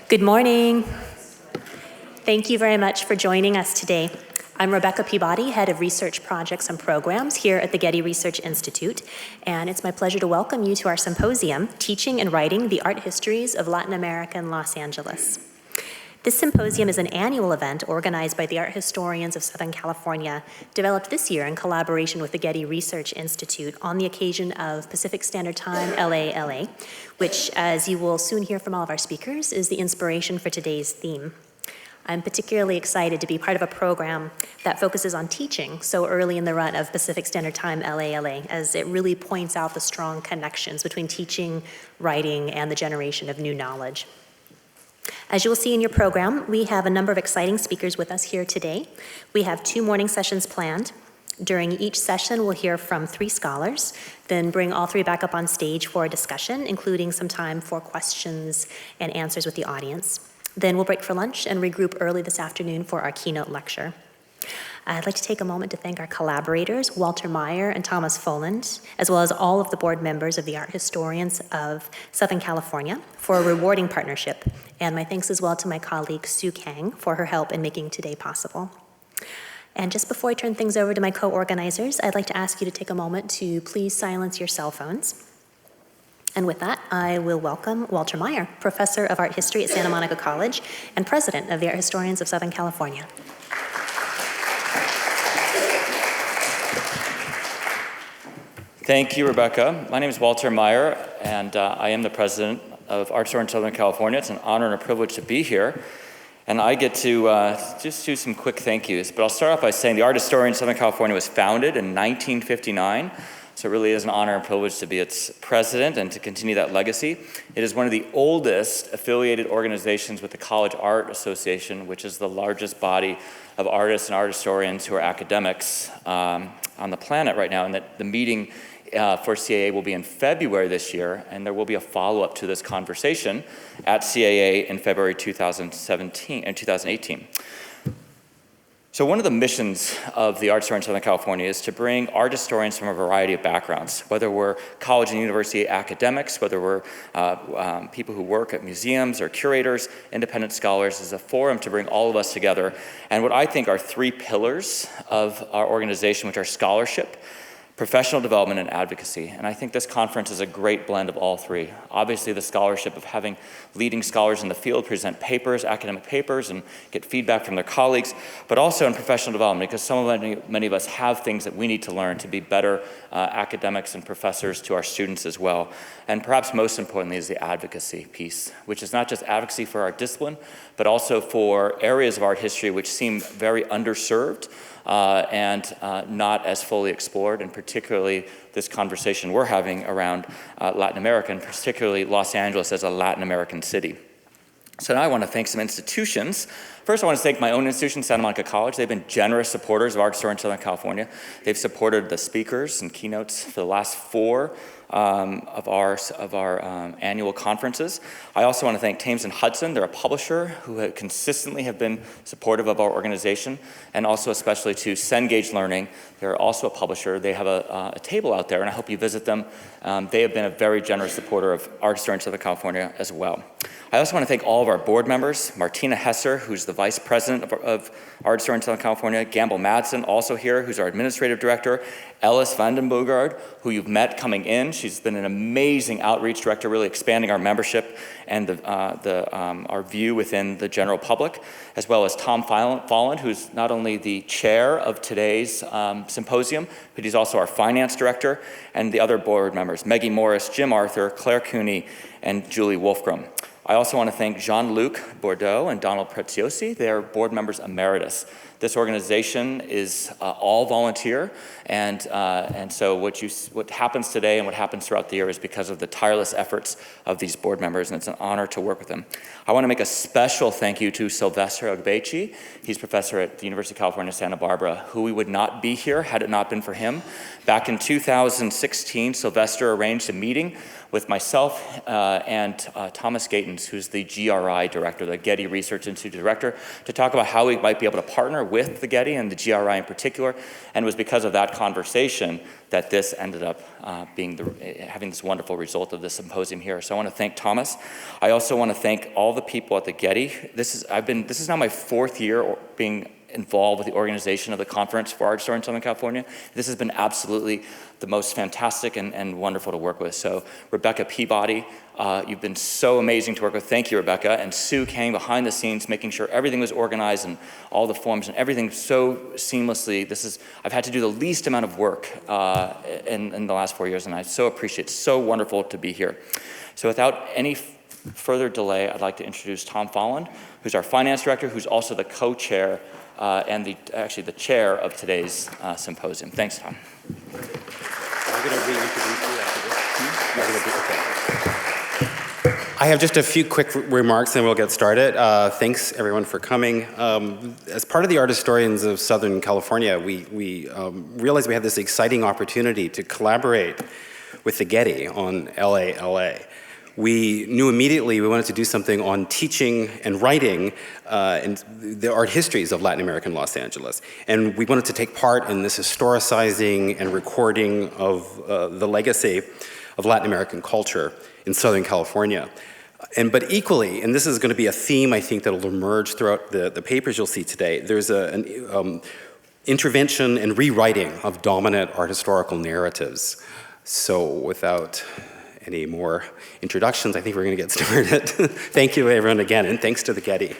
Good morning. Thank you very much for joining us today. I'm Rebecca Peabody, Head of Research Projects and Programs here at the Getty Research Institute, and it's my pleasure to welcome you to our symposium, Teaching and Writing the Art Histories of Latin America and Los Angeles. This symposium is an annual event organized by the art historians of Southern California, developed this year in collaboration with the Getty Research Institute on the occasion of Pacific Standard Time, LA, which, as you will soon hear from all of our speakers, is the inspiration for today's theme. I'm particularly excited to be part of a program that focuses on teaching so early in the run of Pacific Standard Time, LA, as it really points out the strong connections between teaching, writing, and the generation of new knowledge. As you will see in your program, we have a number of exciting speakers with us here today. We have 2 morning sessions planned. During each session, we'll hear from 3 scholars, then bring all 3 back up on stage for a discussion, including some time for questions and answers with the audience. Then we'll break for lunch and regroup early this afternoon for our keynote lecture. I'd like to take a moment to thank our collaborators, Walter Meyer and Thomas Folland, as well as all of the board members of the Art Historians of Southern California for a rewarding partnership. And my thanks as well to my colleague Sue Kang for her help in making today possible. And just before I turn things over to my co-organizers, I'd like to ask you to take a moment to please silence your cell phones. And with that, I will welcome Walter Meyer, Professor of Art History at Santa Monica College and President of the Art Historians of Southern California. Thank you, Rebecca. My name is Walter Meyer, and I am the president of Art Historians of Southern California. It's an honor and a privilege to be here. And I get to just do some quick thank yous. But I'll start off by saying the Art Historians of Southern California was founded in 1959. So it really is an honor and privilege to be its president and to continue that legacy. It is one of the oldest affiliated organizations with the College Art Association, which is the largest body of artists and art historians who are academics on the planet right now. And that the meeting for CAA will be in February this year, and there will be a follow-up to this conversation at CAA in February 2018. So one of the missions of the Art Historians of Southern California is to bring art historians from a variety of backgrounds, whether we're college and university academics, whether we're people who work at museums or curators, independent scholars, is a forum to bring all of us together. And what I think are 3 pillars of our organization, which are scholarship, professional development, and advocacy. And I think this conference is a great blend of all 3. Obviously, the scholarship of having leading scholars in the field present papers, academic papers, and get feedback from their colleagues, but also in professional development, because many of us have things that we need to learn to be better academics and professors to our students as well. And perhaps most importantly is the advocacy piece, which is not just advocacy for our discipline, but also for areas of art history which seem very underserved and not as fully explored, and particularly this conversation we're having around Latin America, and particularly Los Angeles as a Latin American city. So now I want to thank some institutions. First, I want to thank my own institution, Santa Monica College. They've been generous supporters of Art Historians of Southern California. They've supported the speakers and keynotes for the last 4 of our annual conferences. I also want to thank Thames and Hudson. They're a publisher who consistently have been supportive of our organization, and also especially to Cengage Learning. They're also a publisher. They have a table out there, and I hope you visit them. They have been a very generous supporter of Art Historians of Southern California as well. I also want to thank all of our board members, Martina Hesser, who's the vice president of Art Historians of Southern California, Gamble Madsen, also here, who's our administrative director, Ellis Vandenbogaard, who you've met coming in. She's been an amazing outreach director, really expanding our membership and our view within the general public, as well as Tom Folland, who's not only the chair of today's symposium, but he's also our finance director, and the other board members, Maggie Morris, Jim Arthur, Claire Cooney, and Julie Wolfgram. I also want to thank Jean-Luc Bordeaux and Donald Preziosi. They are board members emeritus. This organization is all volunteer, and so what happens today and what happens throughout the year is because of the tireless efforts of these board members, and it's an honor to work with them. I want to make a special thank you to Sylvester Ogbechi. He's professor at the University of California, Santa Barbara, who we would not be here had it not been for him. Back in 2016, Sylvester arranged a meeting with myself and Thomas Gatens, who's the GRI director, the Getty Research Institute director, to talk about how we might be able to partner with the Getty and the GRI in particular. And it was because of that conversation that this ended up having this wonderful result of the symposium here. So I want to thank Thomas. I also want to thank all the people at the Getty. This is now my 4th year being involved with the organization of the Conference for Art Historians in Southern California. This has been absolutely the most fantastic and wonderful to work with. So Rebecca Peabody, you've been so amazing to work with. Thank you, Rebecca. And Sue Kang behind the scenes, making sure everything was organized and all the forms and everything so seamlessly. I've had to do the least amount of work in the last 4 years, and I so appreciate it. It's so wonderful to be here. So without any further delay, I'd like to introduce Tom Folland, who's our finance director, who's also the co-chair and actually the chair of today's symposium. Thanks, Tom. I'm going to reintroduce you after this. I have just a few quick remarks and we'll get started. Thanks everyone for coming. As part of the Art Historians of Southern California, we realized we had this exciting opportunity to collaborate with the Getty on LA. We knew immediately we wanted to do something on teaching and writing and the art histories of Latin American Los Angeles. And we wanted to take part in this historicizing and recording of the legacy of Latin American culture in Southern California. But equally, and this is going to be a theme I think that will emerge throughout the papers you'll see today, there's an intervention and rewriting of dominant art historical narratives. So without any more introductions, I think we're going to get started. Thank you, everyone, again, and thanks to the Getty.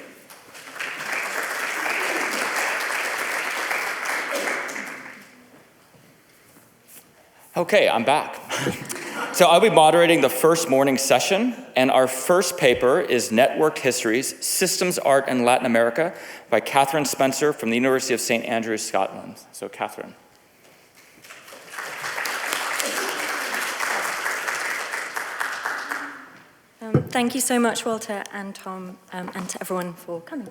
Okay, I'm back. So I'll be moderating the first morning session, and our first paper is Networked Histories, Systems Art in Latin America by Catherine Spencer from the University of St. Andrews, Scotland. So Catherine. Thank you so much, Walter and Tom, and to everyone for coming.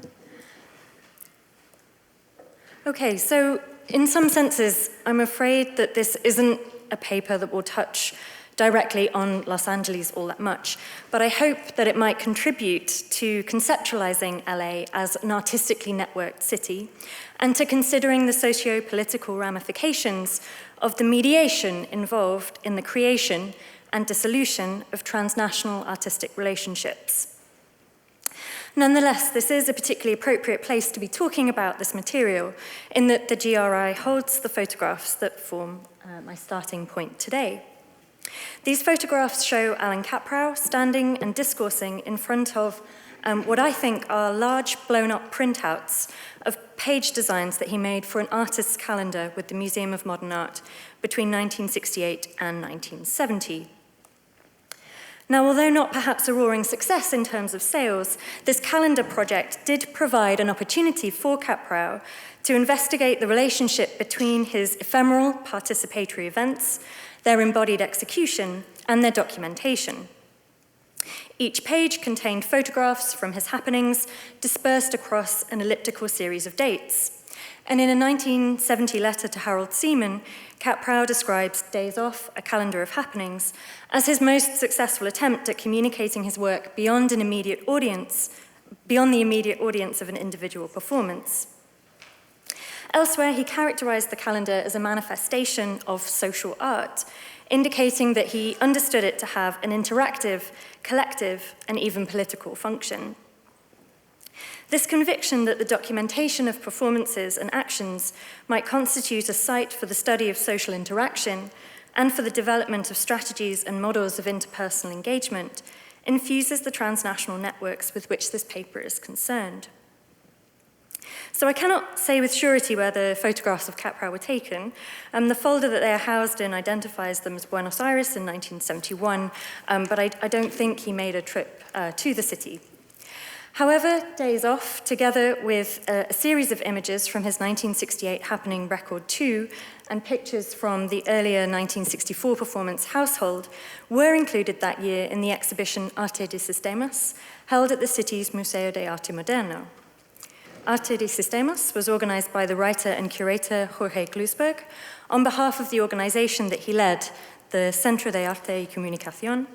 Okay, so in some senses, I'm afraid that this isn't a paper that will touch directly on Los Angeles all that much, but I hope that it might contribute to conceptualizing LA as an artistically networked city and to considering the socio-political ramifications of the mediation involved in the creation and dissolution of transnational artistic relationships. Nonetheless, this is a particularly appropriate place to be talking about this material in that the GRI holds the photographs that form my starting point today. These photographs show Alan Kaprow standing and discoursing in front of what I think are large blown-up printouts of page designs that he made for an artist's calendar with the Museum of Modern Art between 1968 and 1970. Now, although not perhaps a roaring success in terms of sales, this calendar project did provide an opportunity for Kaprow to investigate the relationship between his ephemeral participatory events, their embodied execution, and their documentation. Each page contained photographs from his happenings dispersed across an elliptical series of dates. And in a 1970 letter to Harold Seaman, Kaprow describes Days Off, A Calendar of Happenings, as his most successful attempt at communicating his work beyond the immediate audience of an individual performance. Elsewhere, he characterized the calendar as a manifestation of social art, indicating that he understood it to have an interactive, collective, and even political function. This conviction that the documentation of performances and actions might constitute a site for the study of social interaction and for the development of strategies and models of interpersonal engagement infuses the transnational networks with which this paper is concerned. So I cannot say with surety where the photographs of Kaprow were taken. The folder that they are housed in identifies them as Buenos Aires in 1971, but I don't think he made a trip to the city. However, Days Off, together with a series of images from his 1968 happening Record 2 and pictures from the earlier 1964 performance Household, were included that year in the exhibition Arte de Sistemas, held at the city's Museo de Arte Moderno. Arte de Sistemas was organized by the writer and curator Jorge Glusberg on behalf of the organization that he led, the Centro de Arte y Comunicación,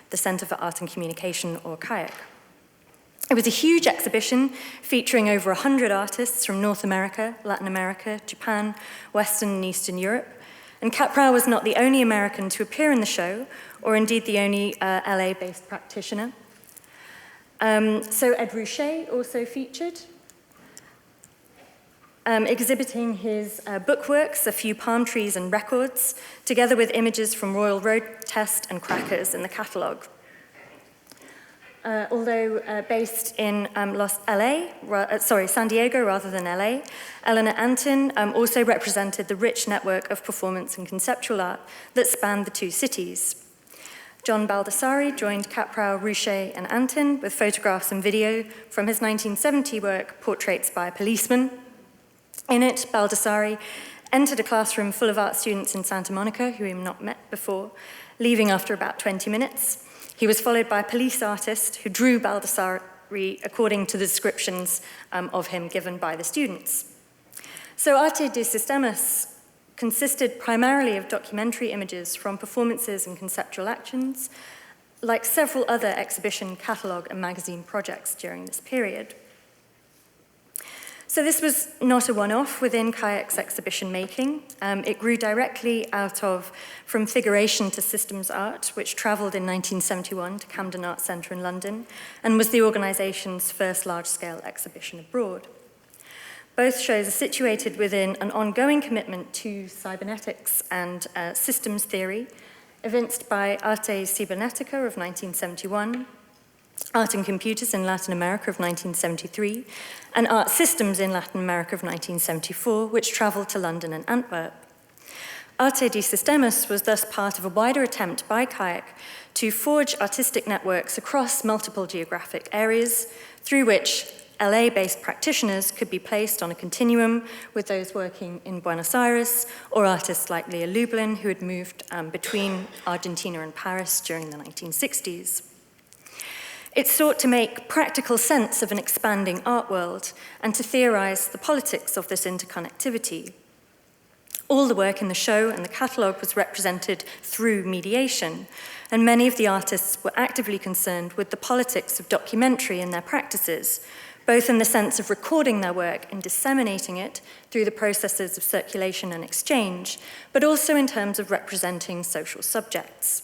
the Center for Art and Communication, or CAIC. It was a huge exhibition featuring over 100 artists from North America, Latin America, Japan, Western and Eastern Europe. And Caprao was not the only American to appear in the show, or indeed the only LA-based practitioner. So Ed Ruscha also featured, exhibiting his bookworks, A Few Palm Trees and Records, together with images from Royal Road Test and Crackers in the catalogue. Although based in San Diego rather than LA, Eleanor Antin also represented the rich network of performance and conceptual art that spanned the two cities. John Baldessari joined Caprao, Ruscha, and Antin with photographs and video from his 1970 work, Portraits by a Policeman. In it, Baldessari entered a classroom full of art students in Santa Monica who he had not met before, leaving after about 20 minutes. He was followed by a police artist who drew Baldessari according to the descriptions of him given by the students. So Arte de Sistemas consisted primarily of documentary images from performances and conceptual actions, like several other exhibition, catalogue, and magazine projects during this period. So this was not a one-off within CAIC's exhibition making. It grew directly out of From Figuration to Systems Art, which travelled in 1971 to Camden Art Centre in London, and was the organisation's first large-scale exhibition abroad. Both shows are situated within an ongoing commitment to cybernetics and systems theory, evinced by Arte Cibernética of 1971, Art and Computers in Latin America of 1973, and Art Systems in Latin America of 1974, which travelled to London and Antwerp. Arte de Sistemas was thus part of a wider attempt by CAIC to forge artistic networks across multiple geographic areas through which LA-based practitioners could be placed on a continuum with those working in Buenos Aires, or artists like Leah Lublin, who had moved between Argentina and Paris during the 1960s. It sought to make practical sense of an expanding art world and to theorize the politics of this interconnectivity. All the work in the show and the catalogue was represented through mediation, and many of the artists were actively concerned with the politics of documentary in their practices, both in the sense of recording their work and disseminating it through the processes of circulation and exchange, but also in terms of representing social subjects.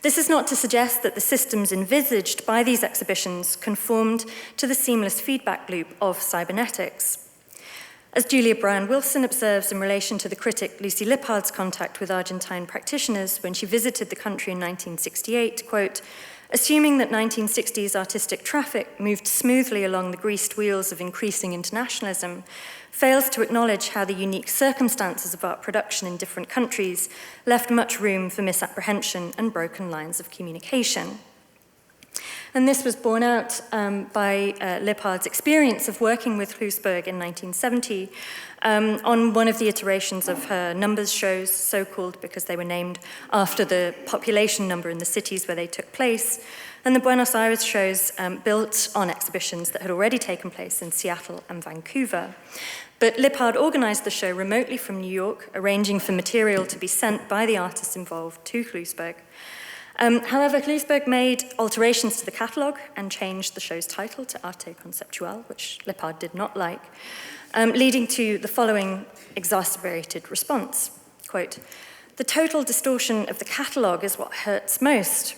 This is not to suggest that the systems envisaged by these exhibitions conformed to the seamless feedback loop of cybernetics. As Julia Bryan-Wilson observes in relation to the critic Lucy Lippard's contact with Argentine practitioners when she visited the country in 1968, quote, assuming that 1960s artistic traffic moved smoothly along the greased wheels of increasing internationalism, fails to acknowledge how the unique circumstances of art production in different countries left much room for misapprehension and broken lines of communication. And this was borne out by Lippard's experience of working with Kloosberg in 1970 on one of the iterations of her numbers shows, so-called because they were named after the population number in the cities where they took place, and the Buenos Aires shows built on exhibitions that had already taken place in Seattle and Vancouver. But Lippard organized the show remotely from New York, arranging for material to be sent by the artists involved to Kloosberg. However, Kloosberg made alterations to the catalogue and changed the show's title to Arte Conceptual, which Lippard did not like, leading to the following exacerbated response. Quote, the total distortion of the catalogue is what hurts most.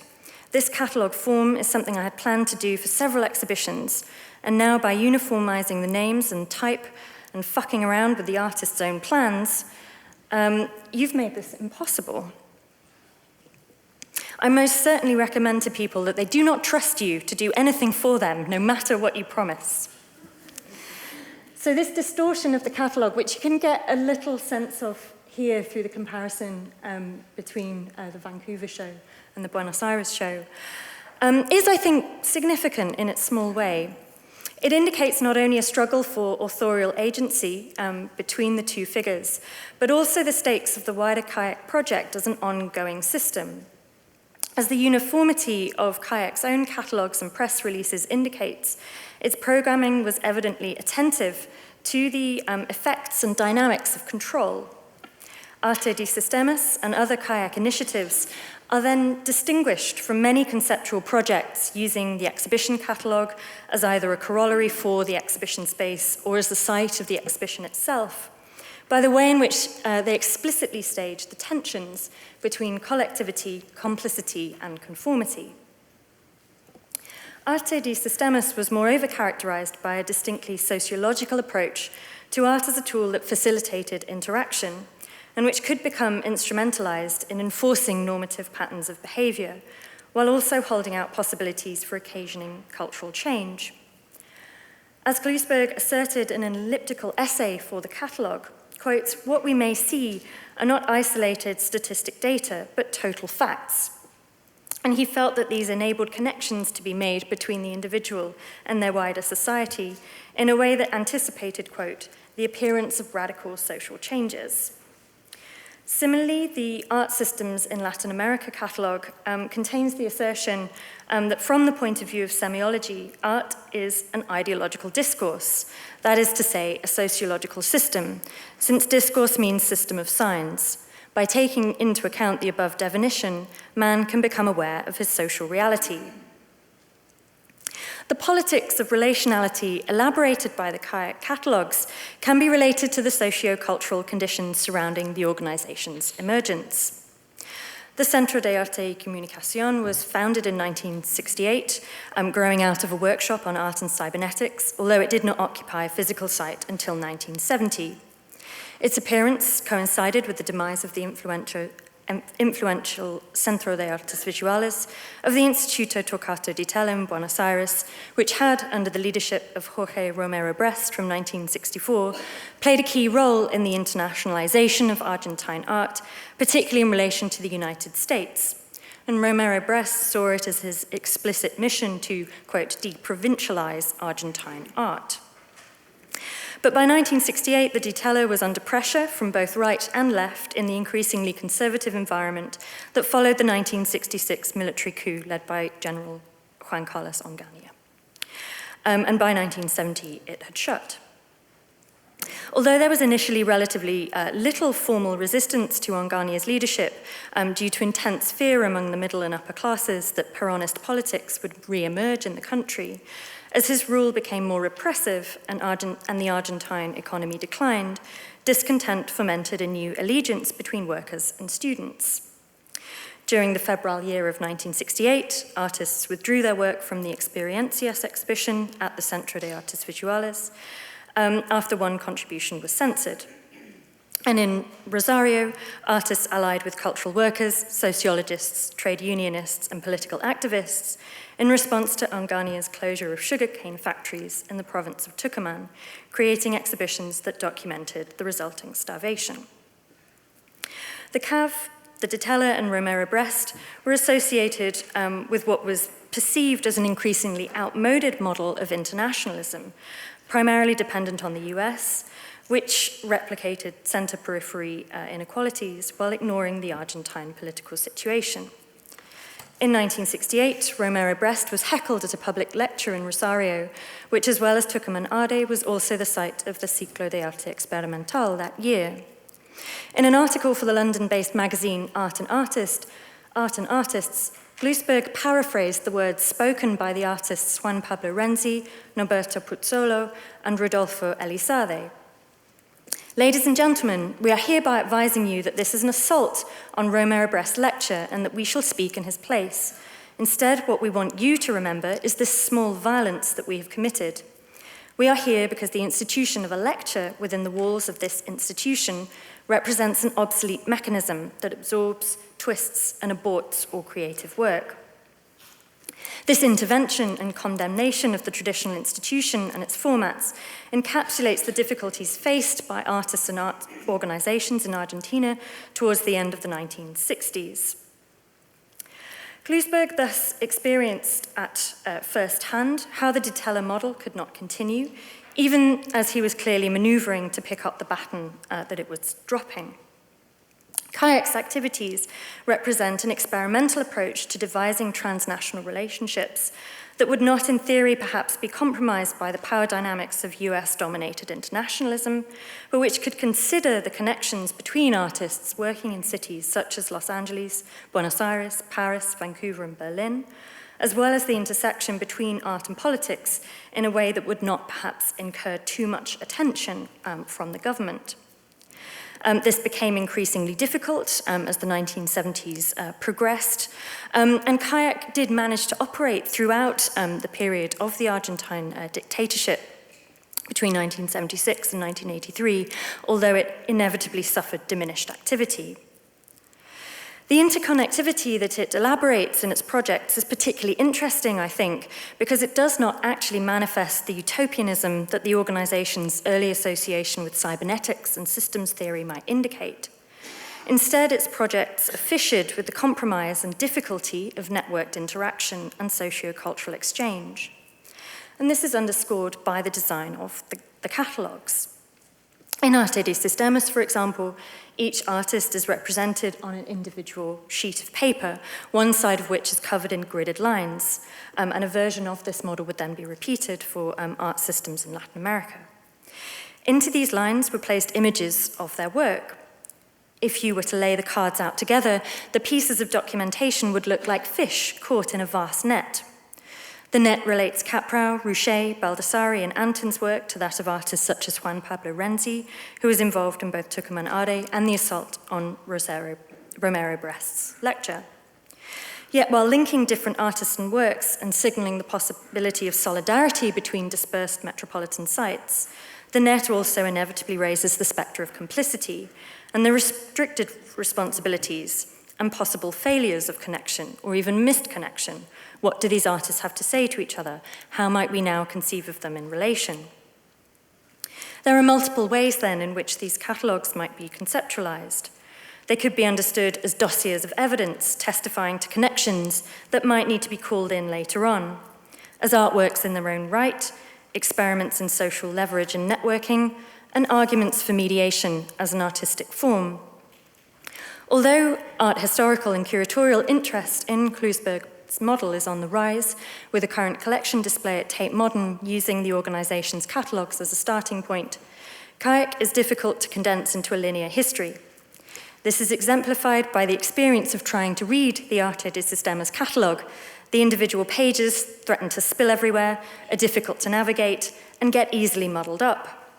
This catalogue form is something I had planned to do for several exhibitions, and now by uniformizing the names and type and fucking around with the artist's own plans, you've made this impossible. I most certainly recommend to people that they do not trust you to do anything for them, no matter what you promise. So this distortion of the catalogue, which you can get a little sense of here through the comparison between the Vancouver show and the Buenos Aires show, is, I think, significant in its small way. It indicates not only a struggle for authorial agency between the two figures, but also the stakes of the wider CAIC project as an ongoing system. As the uniformity of CAIC's own catalogues and press releases indicates, its programming was evidently attentive to the effects and dynamics of control. Arte de Sistemas and other kayak initiatives are then distinguished from many conceptual projects using the exhibition catalogue as either a corollary for the exhibition space or as the site of the exhibition itself, by the way in which they explicitly stage the tensions between collectivity, complicity, and conformity. Arte de Sistemas was moreover characterized by a distinctly sociological approach to art as a tool that facilitated interaction and which could become instrumentalized in enforcing normative patterns of behavior, while also holding out possibilities for occasioning cultural change. As Glusberg asserted in an elliptical essay for the catalogue, quote, "What we may see are not isolated statistic data, but total facts." And he felt that these enabled connections to be made between the individual and their wider society in a way that anticipated, quote, "the appearance of radical social changes." Similarly, the Art Systems in Latin America catalogue contains the assertion that from the point of view of semiology, art is an ideological discourse, that is to say, a sociological system, since discourse means system of signs. By taking into account the above definition, man can become aware of his social reality. The politics of relationality elaborated by the kayak catalogues can be related to the socio-cultural conditions surrounding the organization's emergence. The Centro de Arte y Comunicación was founded in 1968, growing out of a workshop on art and cybernetics, although it did not occupy a physical site until 1970. Its appearance coincided with the demise of the influential Centro de Artes Visuales of the Instituto Torquato di Tella in Buenos Aires, which had, under the leadership of Jorge Romero Brest from 1964, played a key role in the internationalization of Argentine art, particularly in relation to the United States. And Romero Brest saw it as his explicit mission to, quote, deprovincialize Argentine art. But by 1968, the Di Tella was under pressure from both right and left in the increasingly conservative environment that followed the 1966 military coup led by General Juan Carlos Onganía. And by 1970, it had shut. Although there was initially relatively little formal resistance to Onganía's leadership due to intense fear among the middle and upper classes that Peronist politics would re-emerge in the country, as his rule became more repressive and the Argentine economy declined, discontent fomented a new allegiance between workers and students. During the febrile year of 1968, artists withdrew their work from the Experiencias exhibition at the Centro de Artes Visuales after one contribution was censored. And in Rosario, artists allied with cultural workers, sociologists, trade unionists, and political activists in response to Onganía's closure of sugarcane factories in the province of Tucumán, creating exhibitions that documented the resulting starvation. The CAV, the Di Tella, and Romero Brest were associated with what was perceived as an increasingly outmoded model of internationalism, primarily dependent on the US, which replicated center-periphery inequalities while ignoring the Argentine political situation. In 1968, Romero Brest was heckled at a public lecture in Rosario, which, as well as Tucumán Ade, was also the site of the Ciclo de Arte Experimental that year. In an article for the London-based magazine Art and Artists, Glusberg paraphrased the words spoken by the artists Juan Pablo Renzi, Norberto Puzzolo, and Rodolfo Elizalde. Ladies and gentlemen, we are hereby advising you that this is an assault on Romero Brest's lecture and that we shall speak in his place. Instead, what we want you to remember is this small violence that we have committed. We are here because the institution of a lecture within the walls of this institution represents an obsolete mechanism that absorbs, twists, and aborts all creative work. This intervention and condemnation of the traditional institution and its formats encapsulates the difficulties faced by artists and art organizations in Argentina towards the end of the 1960s. Glusberg thus experienced at first hand how the Di Tella model could not continue, even as he was clearly maneuvering to pick up the baton that it was dropping. Kayak's activities represent an experimental approach to devising transnational relationships that would not, in theory, perhaps be compromised by the power dynamics of US-dominated internationalism, but which could consider the connections between artists working in cities such as Los Angeles, Buenos Aires, Paris, Vancouver, and Berlin, as well as the intersection between art and politics in a way that would not perhaps incur too much attention from the government. This became increasingly difficult as the 1970s progressed, and Kayak did manage to operate throughout the period of the Argentine dictatorship between 1976 and 1983, although it inevitably suffered diminished activity. The interconnectivity that it elaborates in its projects is particularly interesting, I think, because it does not actually manifest the utopianism that the organization's early association with cybernetics and systems theory might indicate. Instead, its projects are fissured with the compromise and difficulty of networked interaction and socio-cultural exchange. And this is underscored by the design of the catalogues. In Arte de Sistemas, for example, each artist is represented on an individual sheet of paper, one side of which is covered in gridded lines, and a version of this model would then be repeated for art systems in Latin America. Into these lines were placed images of their work. If you were to lay the cards out together, the pieces of documentation would look like fish caught in a vast net. The net relates Caprau, Rouchet, Baldassari, and Anton's work to that of artists such as Juan Pablo Renzi, who was involved in both Tucumán Are and the assault on Romero Brest's lecture. Yet while linking different artists and works and signaling the possibility of solidarity between dispersed metropolitan sites, the net also inevitably raises the spectre of complicity and the restricted responsibilities and possible failures of connection or even missed connection. What do these artists have to say to each other? How might we now conceive of them in relation? There are multiple ways, then, in which these catalogues might be conceptualized. They could be understood as dossiers of evidence testifying to connections that might need to be called in later on, as artworks in their own right, experiments in social leverage and networking, and arguments for mediation as an artistic form. Although art historical and curatorial interest in Kluisberg's model is on the rise, with a current collection display at Tate Modern using the organization's catalogues as a starting point, Kayak is difficult to condense into a linear history. This is exemplified by the experience of trying to read the Arte de Sistemas catalogue. The individual pages threaten to spill everywhere, are difficult to navigate, and get easily muddled up.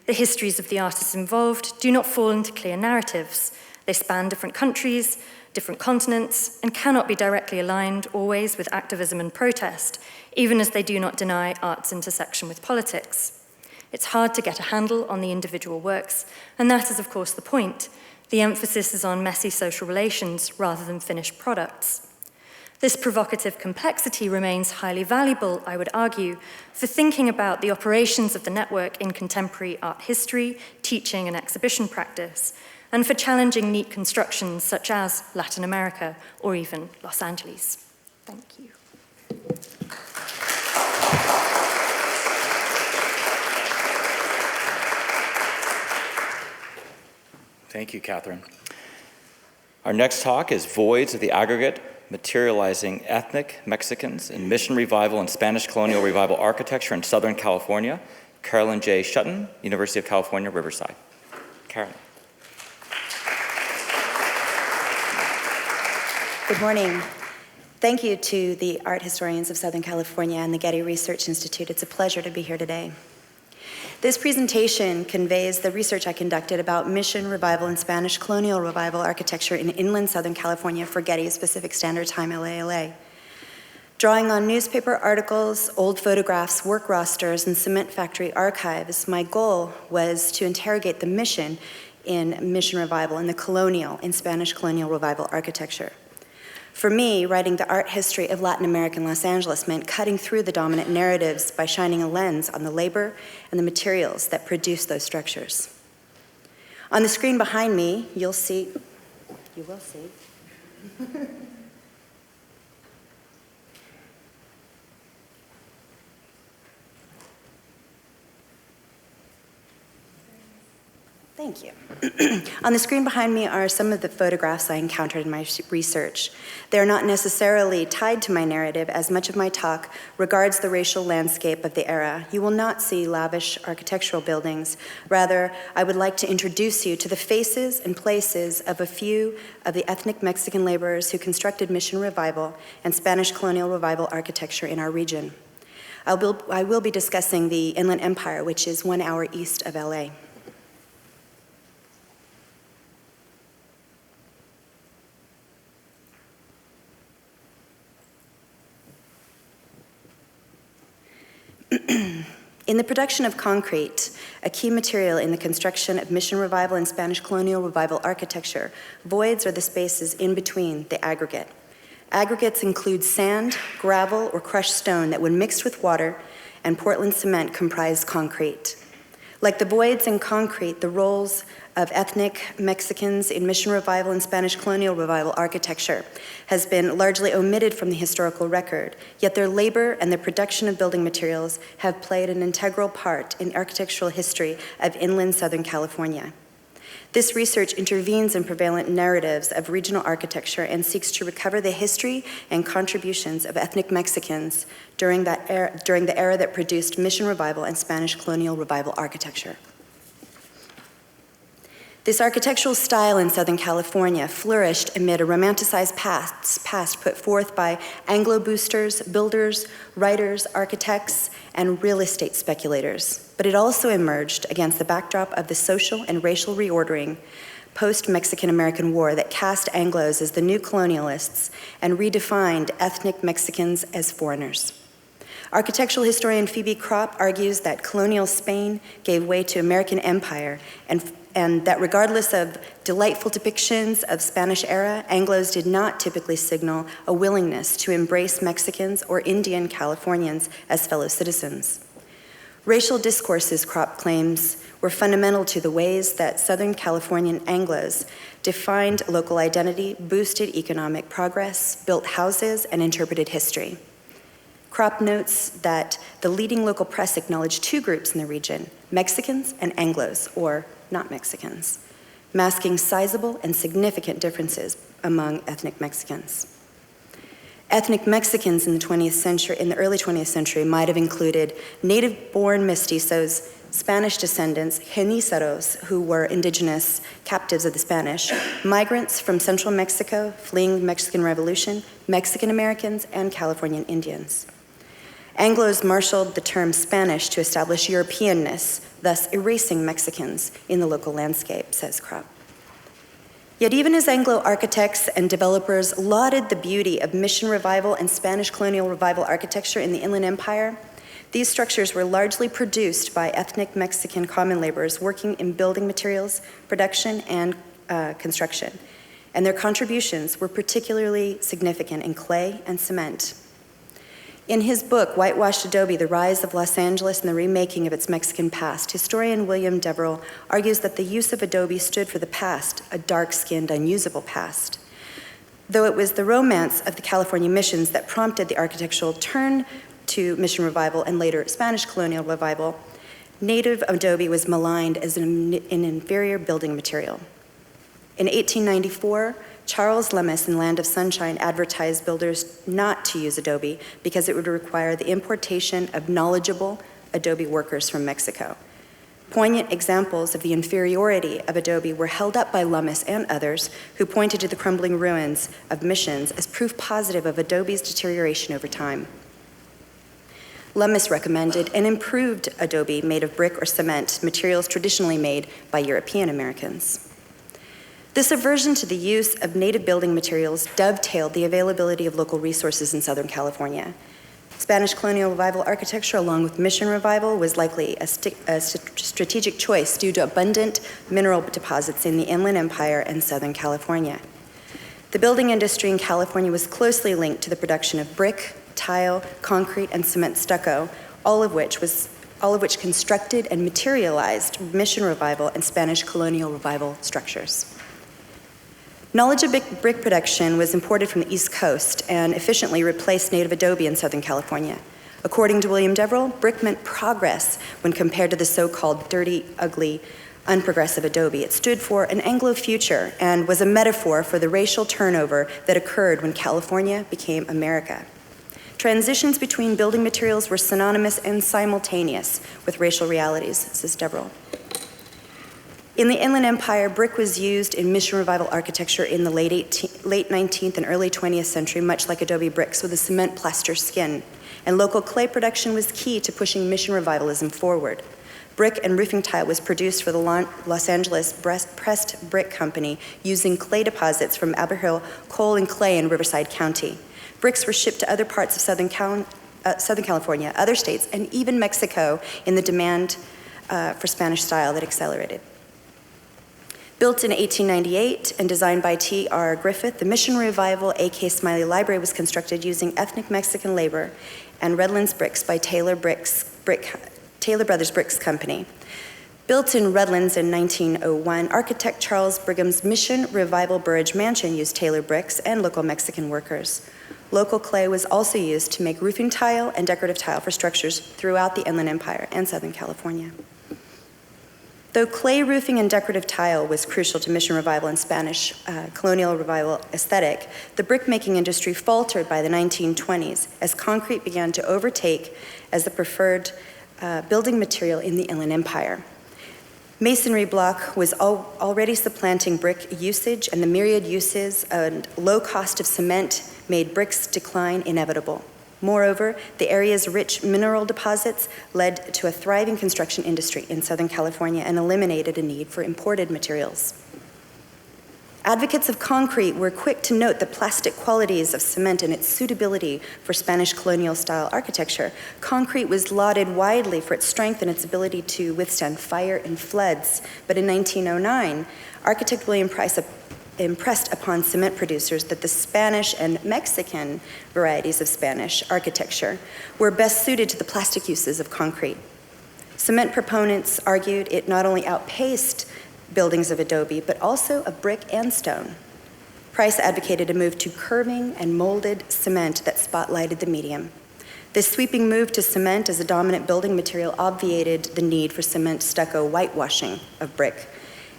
The histories of the artists involved do not fall into clear narratives. They span different countries, different continents, and cannot be directly aligned always with activism and protest, even as they do not deny art's intersection with politics. It's hard to get a handle on the individual works, and that is, of course, the point. The emphasis is on messy social relations rather than finished products. This provocative complexity remains highly valuable, I would argue, for thinking about the operations of the network in contemporary art history, teaching, and exhibition practice, and for challenging neat constructions such as Latin America or even Los Angeles. Thank you. Thank you, Catherine. Our next talk is Voids of the Aggregate, Materializing Ethnic Mexicans in Mission Revival and Spanish Colonial Revival Architecture in Southern California. Carolyn J. Schutten, University of California, Riverside. Carolyn. Good morning. Thank you to the art historians of Southern California and the Getty Research Institute. It's a pleasure to be here today. This presentation conveys the research I conducted about Mission Revival and Spanish Colonial Revival architecture in inland Southern California for Getty's Pacific Standard Time LALA. Drawing on newspaper articles, old photographs, work rosters, and cement factory archives, my goal was to interrogate the mission in Mission Revival and the colonial in Spanish Colonial Revival architecture. For me, writing the art history of Latin American Los Angeles meant cutting through the dominant narratives by shining a lens on the labor and the materials that produce those structures. On the screen behind me, you will see, Thank you. On the screen behind me are some of the photographs I encountered in my research. They are not necessarily tied to my narrative, as much of my talk regards the racial landscape of the era. You will not see lavish architectural buildings. Rather, I would like to introduce you to the faces and places of a few of the ethnic Mexican laborers who constructed Mission Revival and Spanish Colonial Revival architecture in our region. I will be discussing the Inland Empire, which is 1 hour east of LA. In the production of concrete, a key material in the construction of Mission Revival and Spanish Colonial Revival architecture, voids are the spaces in between the aggregate. Aggregates include sand, gravel, or crushed stone that, when mixed with water and Portland cement, comprise concrete. Like the voids in concrete, the roles of ethnic Mexicans in Mission Revival and Spanish Colonial Revival architecture has been largely omitted from the historical record, yet their labor and the production of building materials have played an integral part in the architectural history of inland Southern California. This research intervenes in prevalent narratives of regional architecture and seeks to recover the history and contributions of ethnic Mexicans during the era that produced Mission Revival and Spanish Colonial Revival architecture. This architectural style in Southern California flourished amid a romanticized past put forth by Anglo boosters, builders, writers, architects, and real estate speculators. But it also emerged against the backdrop of the social and racial reordering post-Mexican-American War that cast Anglos as the new colonialists and redefined ethnic Mexicans as foreigners. Architectural historian Phoebe Kropp argues that colonial Spain gave way to American empire and that regardless of delightful depictions of Spanish era, Anglos did not typically signal a willingness to embrace Mexicans or Indian Californians as fellow citizens. Racial discourses, Kropp claims, were fundamental to the ways that Southern Californian Anglos defined local identity, boosted economic progress, built houses, and interpreted history. Kropp notes that the leading local press acknowledged two groups in the region, Mexicans and Anglos, or not Mexicans, masking sizable and significant differences among ethnic Mexicans. Ethnic Mexicans in the early 20th century might have included native-born mestizos, Spanish descendants, genizaros, who were indigenous captives of the Spanish, migrants from central Mexico fleeing the Mexican Revolution, Mexican Americans, and Californian Indians. Anglos marshaled the term Spanish to establish Europeanness, thus erasing Mexicans in the local landscape, says Kropp. Yet even as Anglo architects and developers lauded the beauty of Mission Revival and Spanish Colonial Revival architecture in the Inland Empire, these structures were largely produced by ethnic Mexican common laborers working in building materials, production, and construction, and their contributions were particularly significant in clay and cement. In his book, Whitewashed Adobe, The Rise of Los Angeles and the Remaking of Its Mexican Past, historian William Deverell argues that the use of adobe stood for the past, a dark-skinned, unusable past. Though it was the romance of the California missions that prompted the architectural turn to Mission Revival and later Spanish Colonial Revival, native adobe was maligned as an inferior building material. In 1894, Charles Lemus in Land of Sunshine advertised builders not to use adobe because it would require the importation of knowledgeable adobe workers from Mexico. Poignant examples of the inferiority of adobe were held up by Lemus and others who pointed to the crumbling ruins of missions as proof positive of adobe's deterioration over time. Lemus recommended an improved adobe made of brick or cement, materials traditionally made by European Americans. This aversion to the use of native building materials dovetailed the availability of local resources in Southern California. Spanish Colonial Revival architecture, along with Mission Revival, was likely a strategic choice due to abundant mineral deposits in the Inland Empire and Southern California. The building industry in California was closely linked to the production of brick, tile, concrete, and cement stucco, all of which constructed and materialized Mission Revival and Spanish Colonial Revival structures. Knowledge of brick production was imported from the East Coast and efficiently replaced native adobe in Southern California. According to William Deverell, brick meant progress when compared to the so-called dirty, ugly unprogressive adobe. It stood for an Anglo future and was a metaphor for the racial turnover that occurred when California became America. Transitions between building materials were synonymous and simultaneous with racial realities, says Deverell. In the Inland Empire, brick was used in Mission Revival architecture in the late 19th and early 20th century, much like adobe bricks with a cement plaster skin. And local clay production was key to pushing Mission Revivalism forward. Brick and roofing tile was produced for the Los Angeles Pressed Brick Company using clay deposits from Aberhill Coal and Clay in Riverside County. Bricks were shipped to other parts of Southern California, other states, and even Mexico in the demand for Spanish style that accelerated. Built in 1898 and designed by T.R. Griffith, the Mission Revival A.K. Smiley Library was constructed using ethnic Mexican labor and Redlands bricks by Taylor Brothers Bricks Company. Built in Redlands in 1901, architect Charles Brigham's Mission Revival Burridge Mansion used Taylor bricks and local Mexican workers. Local clay was also used to make roofing tile and decorative tile for structures throughout the Inland Empire and Southern California. Though clay roofing and decorative tile was crucial to Mission Revival and Spanish colonial revival aesthetic, the brick-making industry faltered by the 1920s as concrete began to overtake as the preferred building material in the Inland Empire. Masonry block was already supplanting brick usage, and the myriad uses and low cost of cement made brick's decline inevitable. Moreover, the area's rich mineral deposits led to a thriving construction industry in Southern California and eliminated a need for imported materials. Advocates of concrete were quick to note the plastic qualities of cement and its suitability for Spanish colonial-style architecture. Concrete was lauded widely for its strength and its ability to withstand fire and floods. But in 1909, architect William Price impressed upon cement producers that the Spanish and Mexican varieties of Spanish architecture were best suited to the plastic uses of concrete. Cement proponents argued it not only outpaced buildings of adobe, but also of brick and stone. Price advocated a move to curving and molded cement that spotlighted the medium. This sweeping move to cement as a dominant building material obviated the need for cement stucco whitewashing of brick.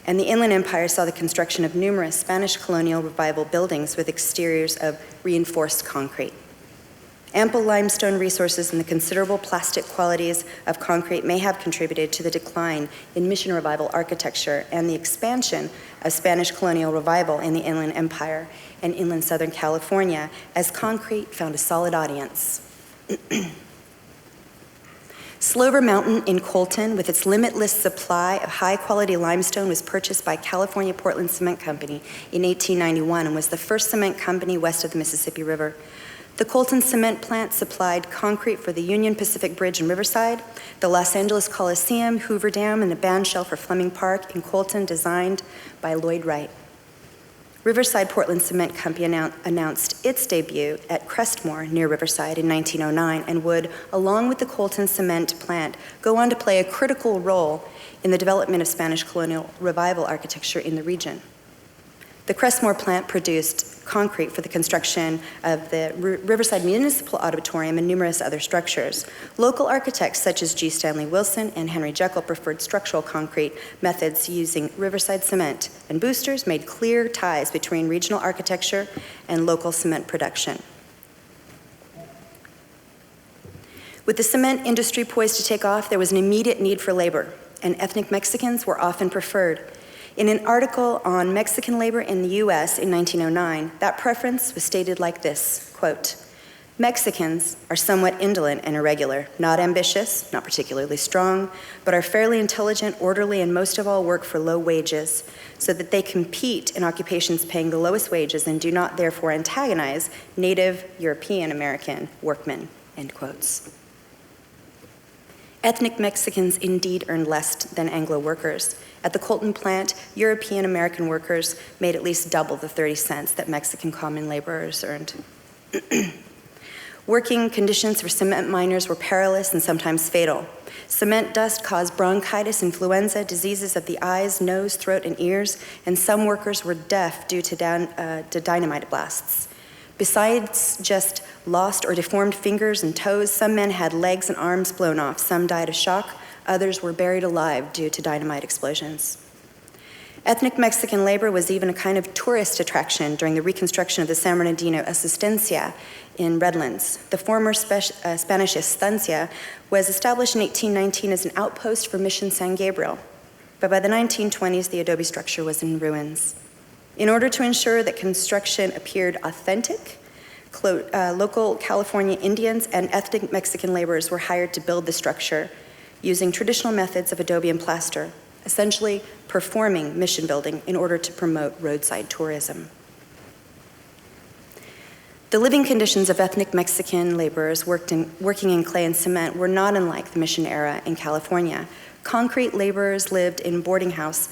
And the Inland Empire saw the construction of numerous Spanish colonial revival buildings with exteriors of reinforced concrete. Ample limestone resources and the considerable plastic qualities of concrete may have contributed to the decline in Mission Revival architecture and the expansion of Spanish colonial revival in the Inland Empire and inland Southern California as concrete found a solid audience. Slover Mountain in Colton, with its limitless supply of high-quality limestone, was purchased by California Portland Cement Company in 1891 and was the first cement company west of the Mississippi River. The Colton cement plant supplied concrete for the Union Pacific Bridge in Riverside, the Los Angeles Coliseum, Hoover Dam, and the bandshell for Fleming Park in Colton, designed by Lloyd Wright. Riverside Portland Cement Company announced its debut at Crestmore near Riverside in 1909 and would, along with the Colton cement plant, go on to play a critical role in the development of Spanish colonial revival architecture in the region. The Crestmore plant produced concrete for the construction of the Riverside Municipal Auditorium and numerous other structures. Local architects such as G. Stanley Wilson and Henry Jekyll preferred structural concrete methods using Riverside cement, and boosters made clear ties between regional architecture and local cement production. With the cement industry poised to take off, there was an immediate need for labor, and ethnic Mexicans were often preferred. In an article on Mexican labor in the U.S. in 1909, that preference was stated like this, quote, "Mexicans are somewhat indolent and irregular, not ambitious, not particularly strong, but are fairly intelligent, orderly, and most of all work for low wages, so that they compete in occupations paying the lowest wages and do not therefore antagonize native European American workmen," end quotes. Ethnic Mexicans indeed earned less than Anglo workers. At the Colton plant, European American workers made at least double the 30 cents that Mexican common laborers earned. Working conditions for cement miners were perilous and sometimes fatal. Cement dust caused bronchitis, influenza, diseases of the eyes, nose, throat, and ears, and some workers were deaf due to dynamite blasts. Besides just lost or deformed fingers and toes, some men had legs and arms blown off. Some died of shock. Others were buried alive due to dynamite explosions. Ethnic Mexican labor was even a kind of tourist attraction during the reconstruction of the San Bernardino Asistencia in Redlands. The former Spanish estancia was established in 1819 as an outpost for Mission San Gabriel, but by the 1920s, the adobe structure was in ruins. In order to ensure that construction appeared authentic, local California Indians and ethnic Mexican laborers were hired to build the structure using traditional methods of adobe and plaster, essentially performing mission building in order to promote roadside tourism. The living conditions of ethnic Mexican laborers working in clay and cement were not unlike the mission era in California. Concrete laborers lived in boarding house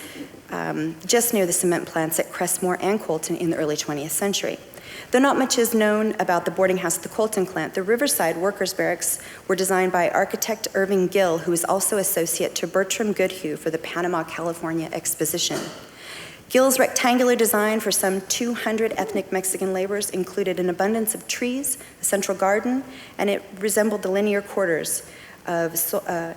just near the cement plants at Crestmore and Colton in the early 20th century. Though not much is known about the boarding house at the Colton plant, the Riverside Workers' Barracks were designed by architect Irving Gill, who was also associate to Bertram Goodhue for the Panama, California Exposition. Gill's rectangular design for some 200 ethnic Mexican laborers included an abundance of trees, a central garden, and it resembled the linear quarters of, and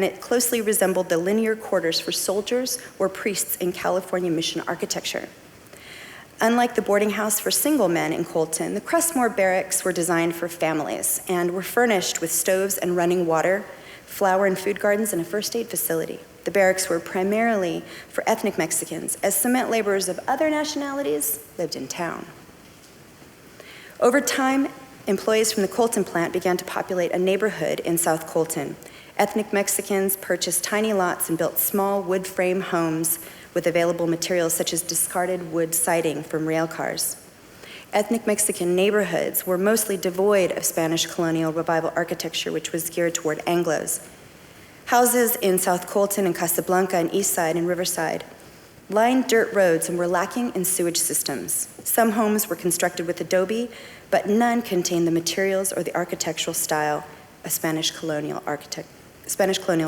it closely resembled the linear quarters for soldiers or priests in California mission architecture. Unlike the boarding house for single men in Colton, the Crestmore barracks were designed for families and were furnished with stoves and running water, flower and food gardens, and a first aid facility. The barracks were primarily for ethnic Mexicans, as cement laborers of other nationalities lived in town. Over time, employees from the Colton plant began to populate a neighborhood in South Colton. Ethnic Mexicans purchased tiny lots and built small wood frame homes with available materials such as discarded wood siding from rail cars. Ethnic Mexican neighborhoods were mostly devoid of Spanish colonial revival architecture, which was geared toward Anglos. Houses in South Colton and Casablanca and Eastside and Riverside lined dirt roads and were lacking in sewage systems. Some homes were constructed with adobe, but none contained the materials or the architectural style of Spanish colonial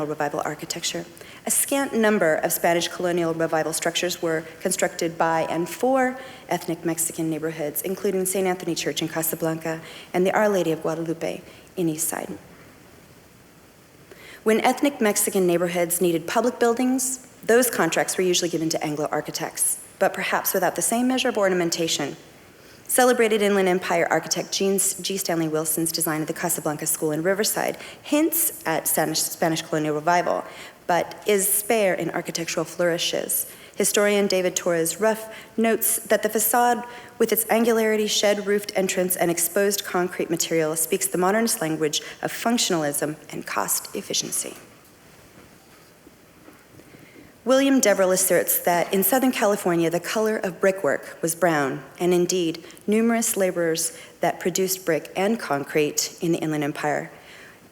revival architecture. A scant number of Spanish colonial revival structures were constructed by and for ethnic Mexican neighborhoods, including St. Anthony Church in Casablanca and the Our Lady of Guadalupe in Eastside. When ethnic Mexican neighborhoods needed public buildings, those contracts were usually given to Anglo architects, but perhaps without the same measure of ornamentation. Celebrated Inland Empire architect G. Stanley Wilson's design of the Casablanca School in Riverside hints at Spanish colonial revival, but is spare in architectural flourishes. Historian David Torres Ruff notes that the facade, with its angularity, shed-roofed entrance, and exposed concrete material, speaks the modernist language of functionalism and cost efficiency. William Deverell asserts that in Southern California, the color of brickwork was brown, and indeed, numerous laborers that produced brick and concrete in the Inland Empire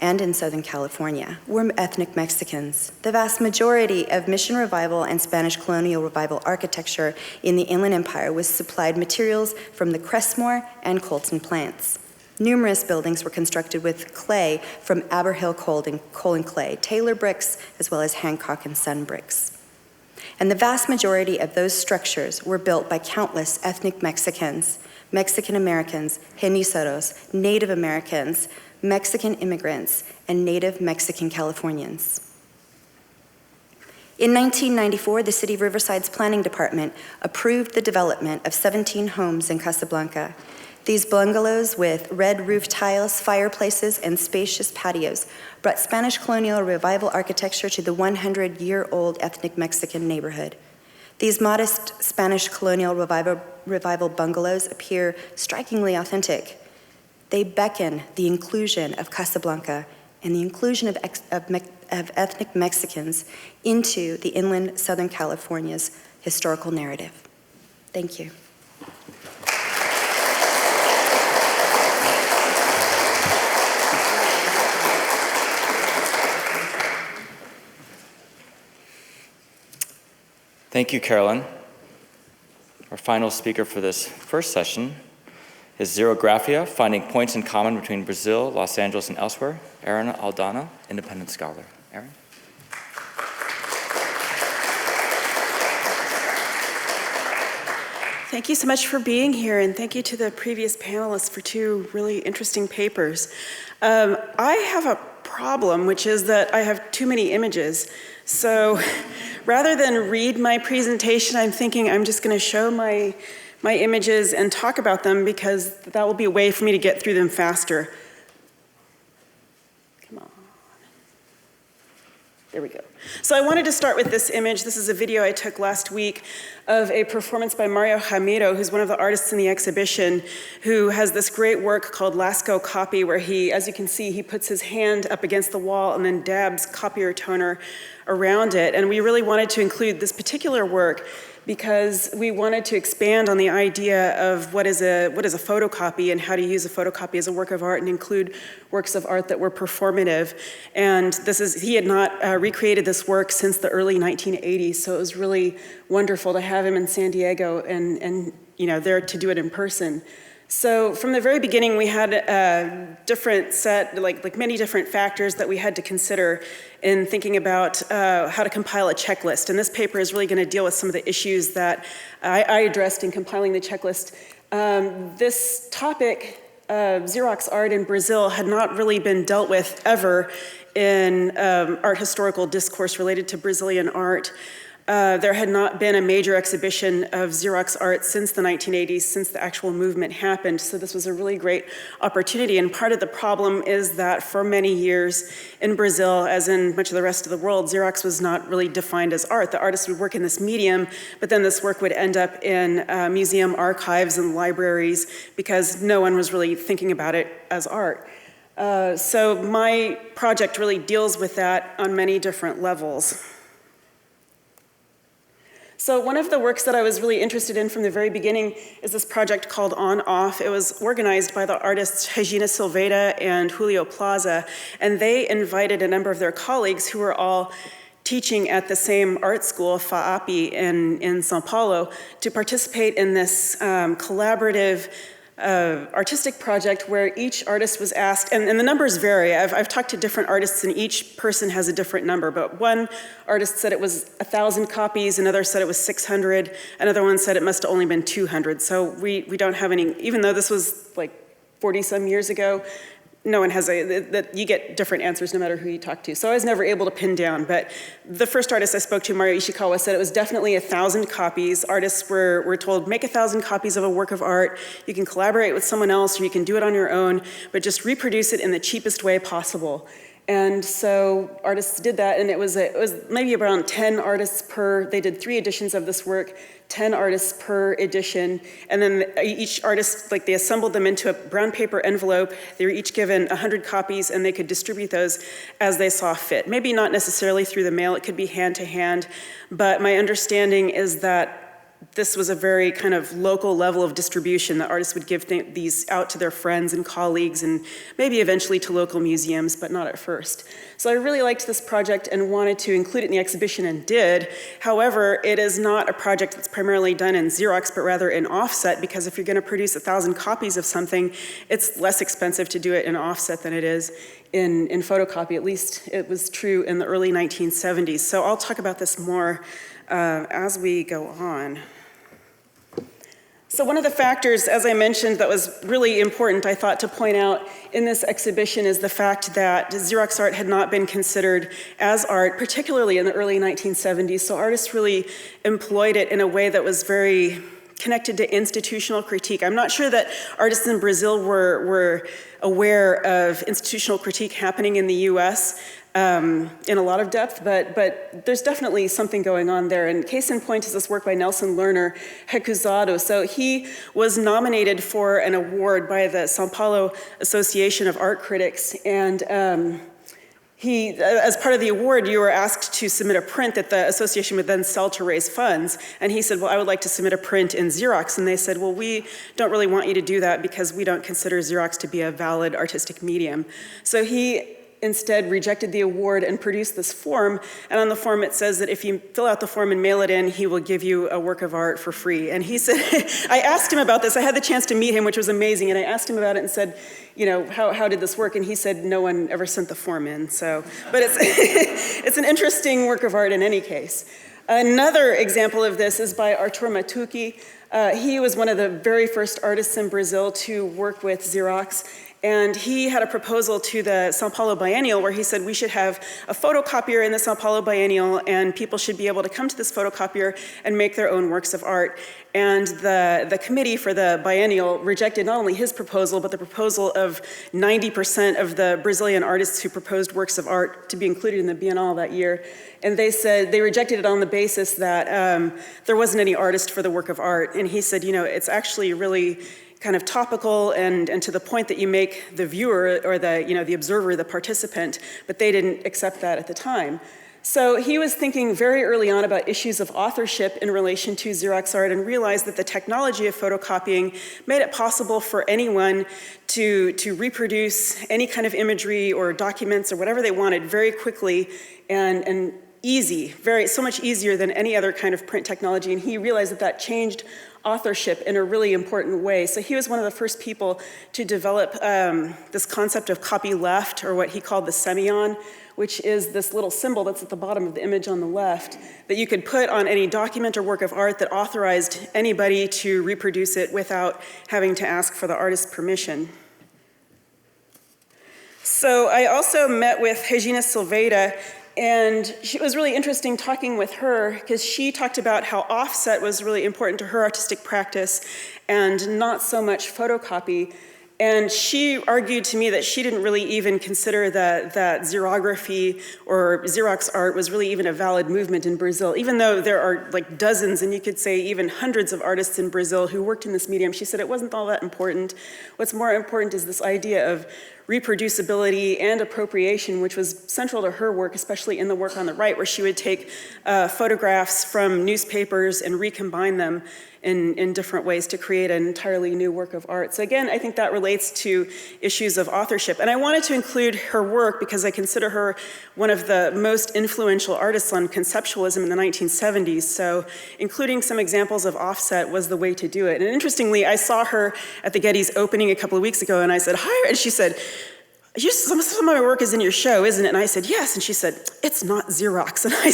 and in Southern California were ethnic Mexicans. The vast majority of Mission Revival and Spanish Colonial Revival architecture in the Inland Empire was supplied materials from the Crestmore and Colton plants. Numerous buildings were constructed with clay from Aberhill coal and clay, Taylor bricks, as well as Hancock and Sun bricks. And the vast majority of those structures were built by countless ethnic Mexicans, Mexican Americans, Genizaros, Native Americans, Mexican immigrants, and Native Mexican Californians. In 1994, the City of Riverside's Planning Department approved the development of 17 homes in Casablanca. These bungalows with red roof tiles, fireplaces, and spacious patios brought Spanish colonial revival architecture to the 100-year-old ethnic Mexican neighborhood. These modest Spanish colonial revival bungalows appear strikingly authentic. They beckon the inclusion of Casablanca and the inclusion of ethnic Mexicans into the inland Southern California's historical narrative. Thank you. Thank you, Carolyn. Our final speaker for this first session is Xerographia, Finding Points in Common Between Brazil, Los Angeles, and Elsewhere, Erin Aldana, independent scholar. Erin? Thank you so much for being here, and thank you to the previous panelists for two really interesting papers. I have a problem, which is that I have too many images. So rather than read my presentation, I'm thinking I'm just going to show my images and talk about them because that will be a way for me to get through them faster. Come on. There we go. So I wanted to start with this image. This is a video I took last week of a performance by Mario Jamiro, who's one of the artists in the exhibition, who has this great work called Lascaux Copy, where he, as you can see, he puts his hand up against the wall and then dabs copier toner around it. And we really wanted to include this particular work because we wanted to expand on the idea of what is a photocopy and how to use a photocopy as a work of art and include works of art that were performative. And he had not recreated this work since the early 1980s, so it was really wonderful to have him in San Diego and there to do it in person. So from the very beginning, we had a different set, like many different factors that we had to consider in thinking about how to compile a checklist. And this paper is really going to deal with some of the issues that I addressed in compiling the checklist. This topic, Xerox art in Brazil, had not really been dealt with ever in art historical discourse related to Brazilian art. There had not been a major exhibition of Xerox art since the 1980s, since the actual movement happened, so this was a really great opportunity. And part of the problem is that for many years in Brazil, as in much of the rest of the world, Xerox was not really defined as art. The artists would work in this medium, but then this work would end up in museum archives and libraries because no one was really thinking about it as art. So my project really deals with that on many different levels. So one of the works that I was really interested in from the very beginning is this project called On Off. It was organized by the artists Regina Silveira and Julio Plaza, and they invited a number of their colleagues who were all teaching at the same art school, FAAP, in São Paulo, to participate in this collaborative artistic project where each artist was asked, and the numbers vary. I've talked to different artists and each person has a different number, but one artist said it was 1,000 copies, another said it was 600, another one said it must have only been 200. So we don't have any, even though this was like 40 some years ago, no one has you get different answers no matter who you talk to. So I was never able to pin down, but the first artist I spoke to, Mario Ishikawa, said it was definitely 1,000 copies. Artists were told, make 1,000 copies of a work of art. You can collaborate with someone else or you can do it on your own, but just reproduce it in the cheapest way possible. And so artists did that, and it was maybe around 10 artists they did 3 editions of this work, 10 artists per edition, and then each artist, they assembled them into a brown paper envelope. They were each given 100 copies, and they could distribute those as they saw fit. Maybe not necessarily through the mail, it could be hand to hand, but my understanding is that this was a very kind of local level of distribution. The artists would give these out to their friends and colleagues and maybe eventually to local museums, but not at first. So I really liked this project and wanted to include it in the exhibition and did. However, it is not a project that's primarily done in Xerox, but rather in offset, because if you're going to produce 1,000 copies of something, it's less expensive to do it in offset than it is in photocopy. At least it was true in the early 1970s. So I'll talk about this more as we go on. So one of the factors, as I mentioned, that was really important, I thought, to point out in this exhibition is the fact that Xerox art had not been considered as art, particularly in the early 1970s. So artists really employed it in a way that was very connected to institutional critique. I'm not sure that artists in Brazil were aware of institutional critique happening in the US in a lot of depth, but there's definitely something going on there. And case in point is this work by Nelson Lerner, Recusado. So he was nominated for an award by the São Paulo Association of Art Critics, and as part of the award, you were asked to submit a print that the association would then sell to raise funds. And he said, well, I would like to submit a print in Xerox. And they said, well, we don't really want you to do that because we don't consider Xerox to be a valid artistic medium. So he instead rejected the award and produced this form. And on the form it says that if you fill out the form and mail it in, he will give you a work of art for free. And he said, I asked him about this. I had the chance to meet him, which was amazing. And I asked him about it and said, how did this work? And he said, no one ever sent the form in. So, but it's an interesting work of art in any case. Another example of this is by Artur Matucci. He was one of the very first artists in Brazil to work with Xerox. And he had a proposal to the Sao Paulo Biennial where he said we should have a photocopier in the Sao Paulo Biennial and people should be able to come to this photocopier and make their own works of art. And the committee for the biennial rejected not only his proposal, but the proposal of 90% of the Brazilian artists who proposed works of art to be included in the Bienal that year. And they said they rejected it on the basis that there wasn't any artist for the work of art. And he said, it's actually really kind of topical and to the point that you make the viewer or the observer, the participant, but they didn't accept that at the time. So he was thinking very early on about issues of authorship in relation to Xerox art and realized that the technology of photocopying made it possible for anyone to reproduce any kind of imagery or documents or whatever they wanted very quickly and easy, so much easier than any other kind of print technology. And he realized that that changed authorship in a really important way. So he was one of the first people to develop this concept of copyleft, or what he called the semyon, which is this little symbol that's at the bottom of the image on the left that you could put on any document or work of art that authorized anybody to reproduce it without having to ask for the artist's permission. So I also met with Regina Silveira, and it was really interesting talking with her because she talked about how offset was really important to her artistic practice and not so much photocopy. And she argued to me that she didn't really even consider that xerography or Xerox art was really even a valid movement in Brazil. Even though there are like dozens, and you could say even hundreds of artists in Brazil who worked in this medium, she said it wasn't all that important. What's more important is this idea of reproducibility and appropriation, which was central to her work, especially in the work on the right, where she would take photographs from newspapers and recombine them in different ways to create an entirely new work of art. So again, I think that relates to issues of authorship. And I wanted to include her work because I consider her one of the most influential artists on conceptualism in the 1970s. So including some examples of offset was the way to do it. And interestingly, I saw her at the Getty's opening a couple of weeks ago, and I said, hi, and she said, some of my work is in your show, isn't it? And I said, yes. And she said, it's not Xerox. And I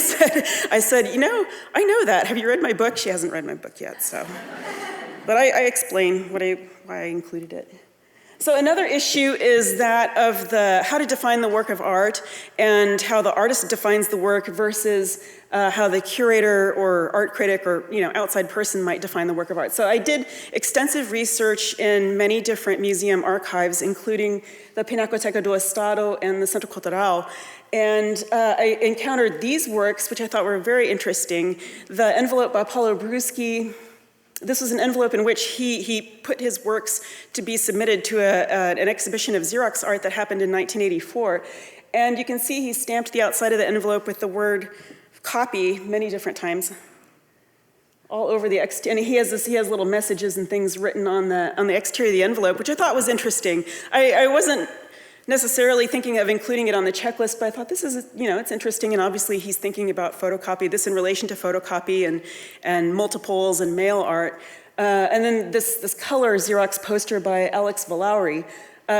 said, I know that. Have you read my book? She hasn't read my book yet, so. But I explain why I included it. So another issue is that of how to define the work of art and how the artist defines the work versus how the curator or art critic or outside person might define the work of art. So I did extensive research in many different museum archives, including the Pinacoteca do Estado and the Centro Cultural. And I encountered these works, which I thought were very interesting. The envelope by Paulo Bruschi. This was an envelope in which he put his works to be submitted to an exhibition of Xerox art that happened in 1984. And you can see he stamped the outside of the envelope with the word copy many different times, all over the exterior. And he has little messages and things written on the exterior of the envelope, which I thought was interesting. I wasn't necessarily thinking of including it on the checklist, but I thought this is, it's interesting, and obviously he's thinking about photocopy, this in relation to photocopy and multiples and mail art. And then this color Xerox poster by Alex Valauri.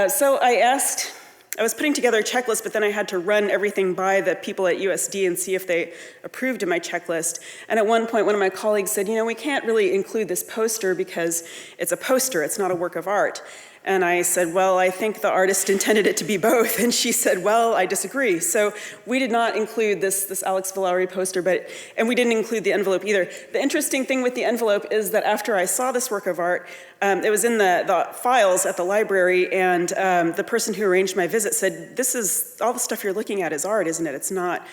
So I was putting together a checklist, but then I had to run everything by the people at USD and see if they approved of my checklist. And at one point, one of my colleagues said, we can't really include this poster because it's a poster, it's not a work of art. And I said, well, I think the artist intended it to be both. And she said, well, I disagree. So we did not include this Alex Valauri poster, and we didn't include the envelope either. The interesting thing with the envelope is that after I saw this work of art, it was in the files at the library, and the person who arranged my visit said, this is, all the stuff you're looking at is art, isn't it? It's not,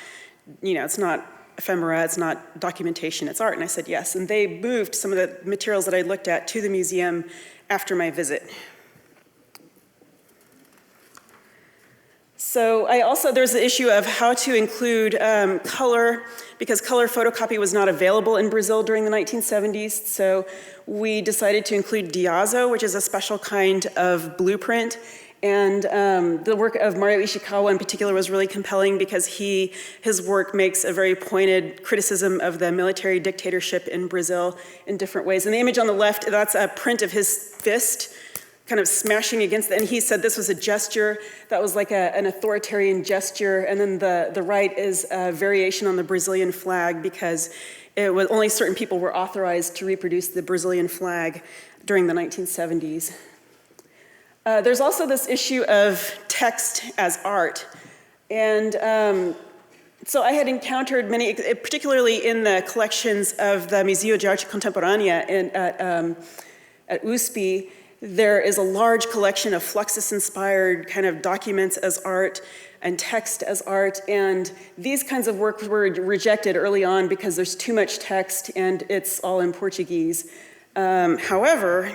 it's not ephemera, it's not documentation, it's art. And I said, yes. And they moved some of the materials that I looked at to the museum after my visit. So there's the issue of how to include color, because color photocopy was not available in Brazil during the 1970s. So we decided to include Diazo, which is a special kind of blueprint. And the work of Mario Ishikawa in particular was really compelling because his work makes a very pointed criticism of the military dictatorship in Brazil in different ways. And the image on the left, that's a print of his fist, kind of smashing against and he said this was a gesture that was like an authoritarian gesture, and then the right is a variation on the Brazilian flag because it was only certain people were authorized to reproduce the Brazilian flag during the 1970s. There's also this issue of text as art. And so I had encountered many, particularly in the collections of the Museo de Arte Contemporánea at USP, there is a large collection of Fluxus-inspired kind of documents as art and text as art, and these kinds of works were rejected early on because there's too much text and it's all in Portuguese. However,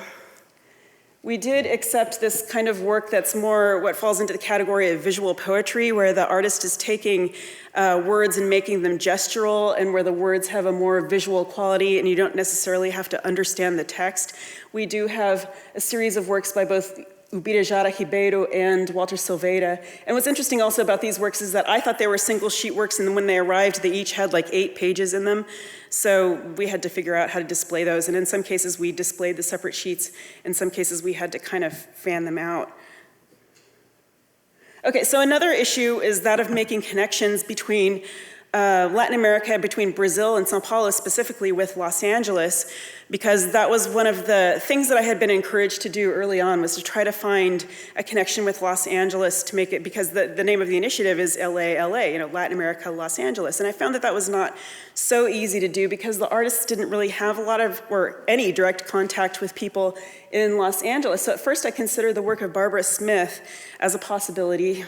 we did accept this kind of work that's more what falls into the category of visual poetry, where the artist is taking words and making them gestural, and where the words have a more visual quality and you don't necessarily have to understand the text. We do have a series of works by both Ubirajara Ribeiro and Walter Silveira. And what's interesting also about these works is that I thought they were single sheet works, and then when they arrived, they each had like 8 pages in them. So we had to figure out how to display those. And in some cases, we displayed the separate sheets. In some cases, we had to kind of fan them out. Okay, so another issue is that of making connections between Latin America, between Brazil and Sao Paulo, specifically with Los Angeles, because that was one of the things that I had been encouraged to do early on, was to try to find a connection with Los Angeles to make it, because the name of the initiative is LA, you know, Latin America, Los Angeles. And I found that that was not so easy to do because the artists didn't really have a lot of, or any direct contact with people in Los Angeles. So at first I considered the work of Barbara Smith as a possibility.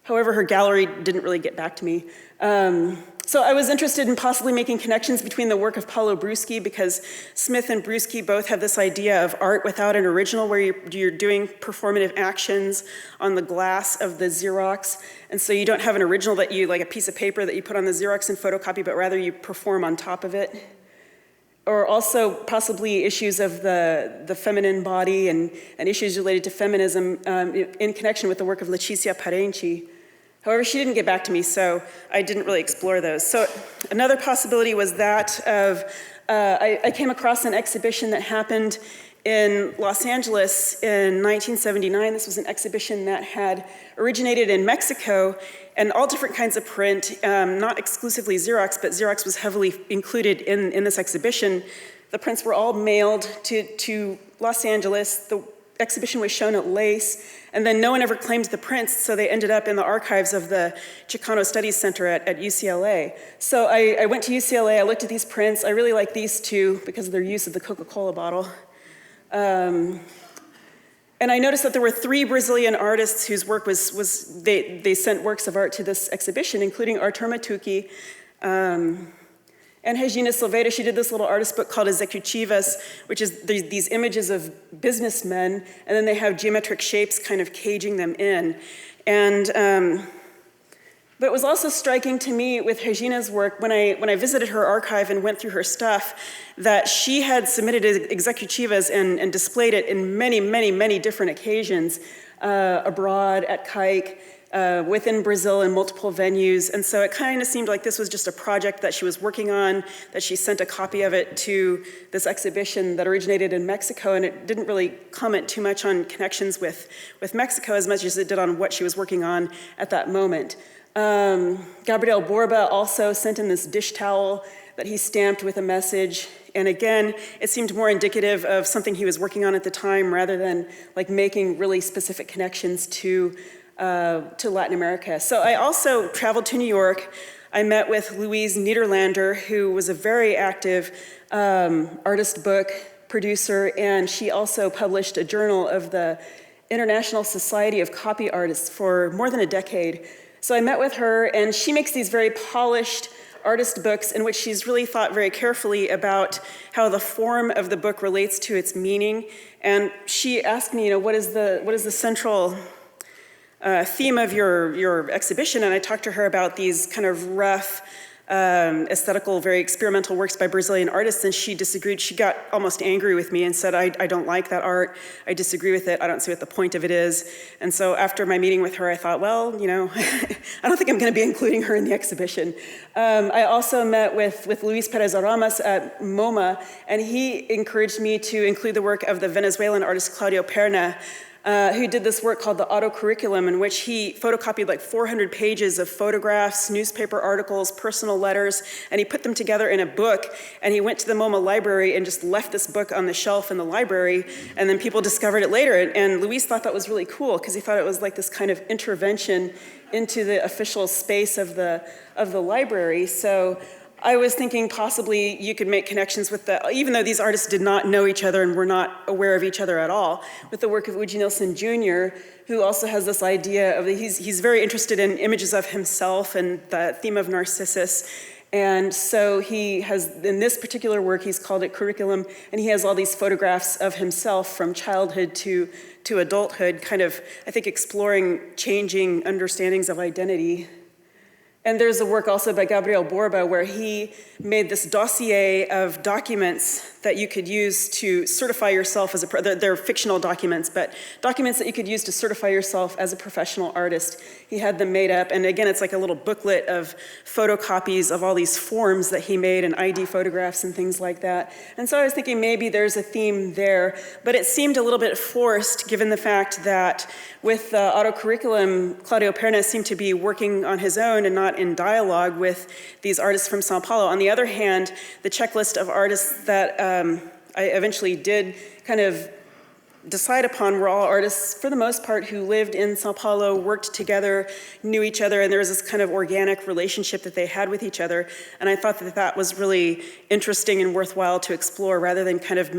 However, her gallery didn't really get back to me. So I was interested in possibly making connections between the work of Paulo Bruschi, because Smith and Bruschi both have this idea of art without an original, where you're doing performative actions on the glass of the Xerox. And so you don't have an original that you, like a piece of paper that you put on the Xerox and photocopy, but rather you perform on top of it. Or also possibly issues of the feminine body and issues related to feminism in connection with the work of Leticia Parenti. However, she didn't get back to me, so I didn't really explore those. So another possibility was that of, I came across an exhibition that happened in Los Angeles in 1979. This was an exhibition that had originated in Mexico, and all different kinds of print, not exclusively Xerox, but Xerox was heavily included in this exhibition. The prints were all mailed to Los Angeles. The exhibition was shown at LACE, and then no one ever claimed the prints, so they ended up in the archives of the Chicano Studies Center at UCLA. So I went to UCLA, I looked at these prints. I really like these two because of their use of the Coca-Cola bottle. And I noticed that there were 3 Brazilian artists whose work they sent works of art to this exhibition, including Artur Matucci, and Regina Silveira. She did this little artist book called Executivas, which is these images of businessmen, and then they have geometric shapes kind of caging them in. And but it was also striking to me with Regina's work, when I visited her archive and went through her stuff, that she had submitted Executivas and displayed it in many, many, many different occasions, abroad, at Kike, within Brazil in multiple venues. And so it kind of seemed like this was just a project that she was working on, that she sent a copy of it to this exhibition that originated in Mexico, and it didn't really comment too much on connections with Mexico as much as it did on what she was working on at that moment. Gabriel Borba also sent in this dish towel that he stamped with a message. And again, it seemed more indicative of something he was working on at the time rather than like making really specific connections to Latin America. So I also traveled to New York. I met with Louise Niederlander, who was a very active artist book producer, and she also published a journal of the International Society of Copy Artists for more than a decade. So I met with her, and she makes these very polished artist books in which she's really thought very carefully about how the form of the book relates to its meaning. And she asked me, what is the central theme of your exhibition? And I talked to her about these kind of rough, aesthetical, very experimental works by Brazilian artists, and she disagreed. She got almost angry with me and said, I don't like that art, I disagree with it, I don't see what the point of it is. And so after my meeting with her, I thought, well, I don't think I'm gonna be including her in the exhibition. I also met with Luis Perez Aramas at MoMA, and he encouraged me to include the work of the Venezuelan artist Claudio Perna, who did this work called the auto curriculum, in which he photocopied like 400 pages of photographs, newspaper articles, personal letters, and he put them together in a book, and he went to the MoMA library and just left this book on the shelf in the library, and then people discovered it later, and Luis thought that was really cool, because he thought it was like this kind of intervention into the official space of the library. So I was thinking possibly you could make connections with even though these artists did not know each other and were not aware of each other at all, with the work of Uji Nilsson Jr., who also has this idea of, he's very interested in images of himself and the theme of Narcissus. And so he has, in this particular work, he's called it Curriculum, and he has all these photographs of himself from childhood to adulthood, kind of, I think, exploring changing understandings of identity. And there's a work also by Gabriel Borba where he made this dossier of documents that you could use to certify yourself as they're fictional documents, but documents that you could use to certify yourself as a professional artist. He had them made up, and again, it's like a little booklet of photocopies of all these forms that he made and ID photographs and things like that. And so I was thinking maybe there's a theme there, but it seemed a little bit forced given the fact that with the auto curriculum, Claudio Perna seemed to be working on his own and not in dialogue with these artists from Sao Paulo. On the other hand, the checklist of artists that I eventually did kind of decide upon were all artists, for the most part, who lived in Sao Paulo, worked together, knew each other, and there was this kind of organic relationship that they had with each other. And I thought that that was really interesting and worthwhile to explore rather than kind of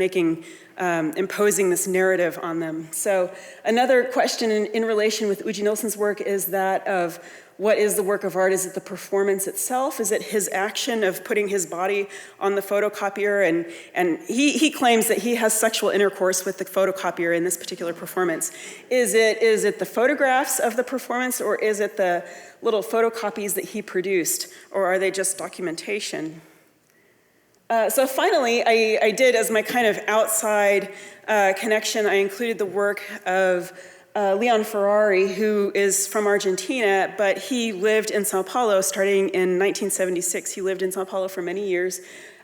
imposing this narrative on them. So another question in relation with Uji Nilsson's work is that of what is the work of art? Is it the performance itself? Is it his action of putting his body on the photocopier? And he claims that he has sexual intercourse with the photocopier in this particular performance. Is it the photographs of the performance, or is it the little photocopies that he produced, or are they just documentation? So finally, I did, as my kind of outside connection, I included the work of Leon Ferrari, who is from Argentina, but he lived in Sao Paulo starting in 1976. He lived in Sao Paulo for many years.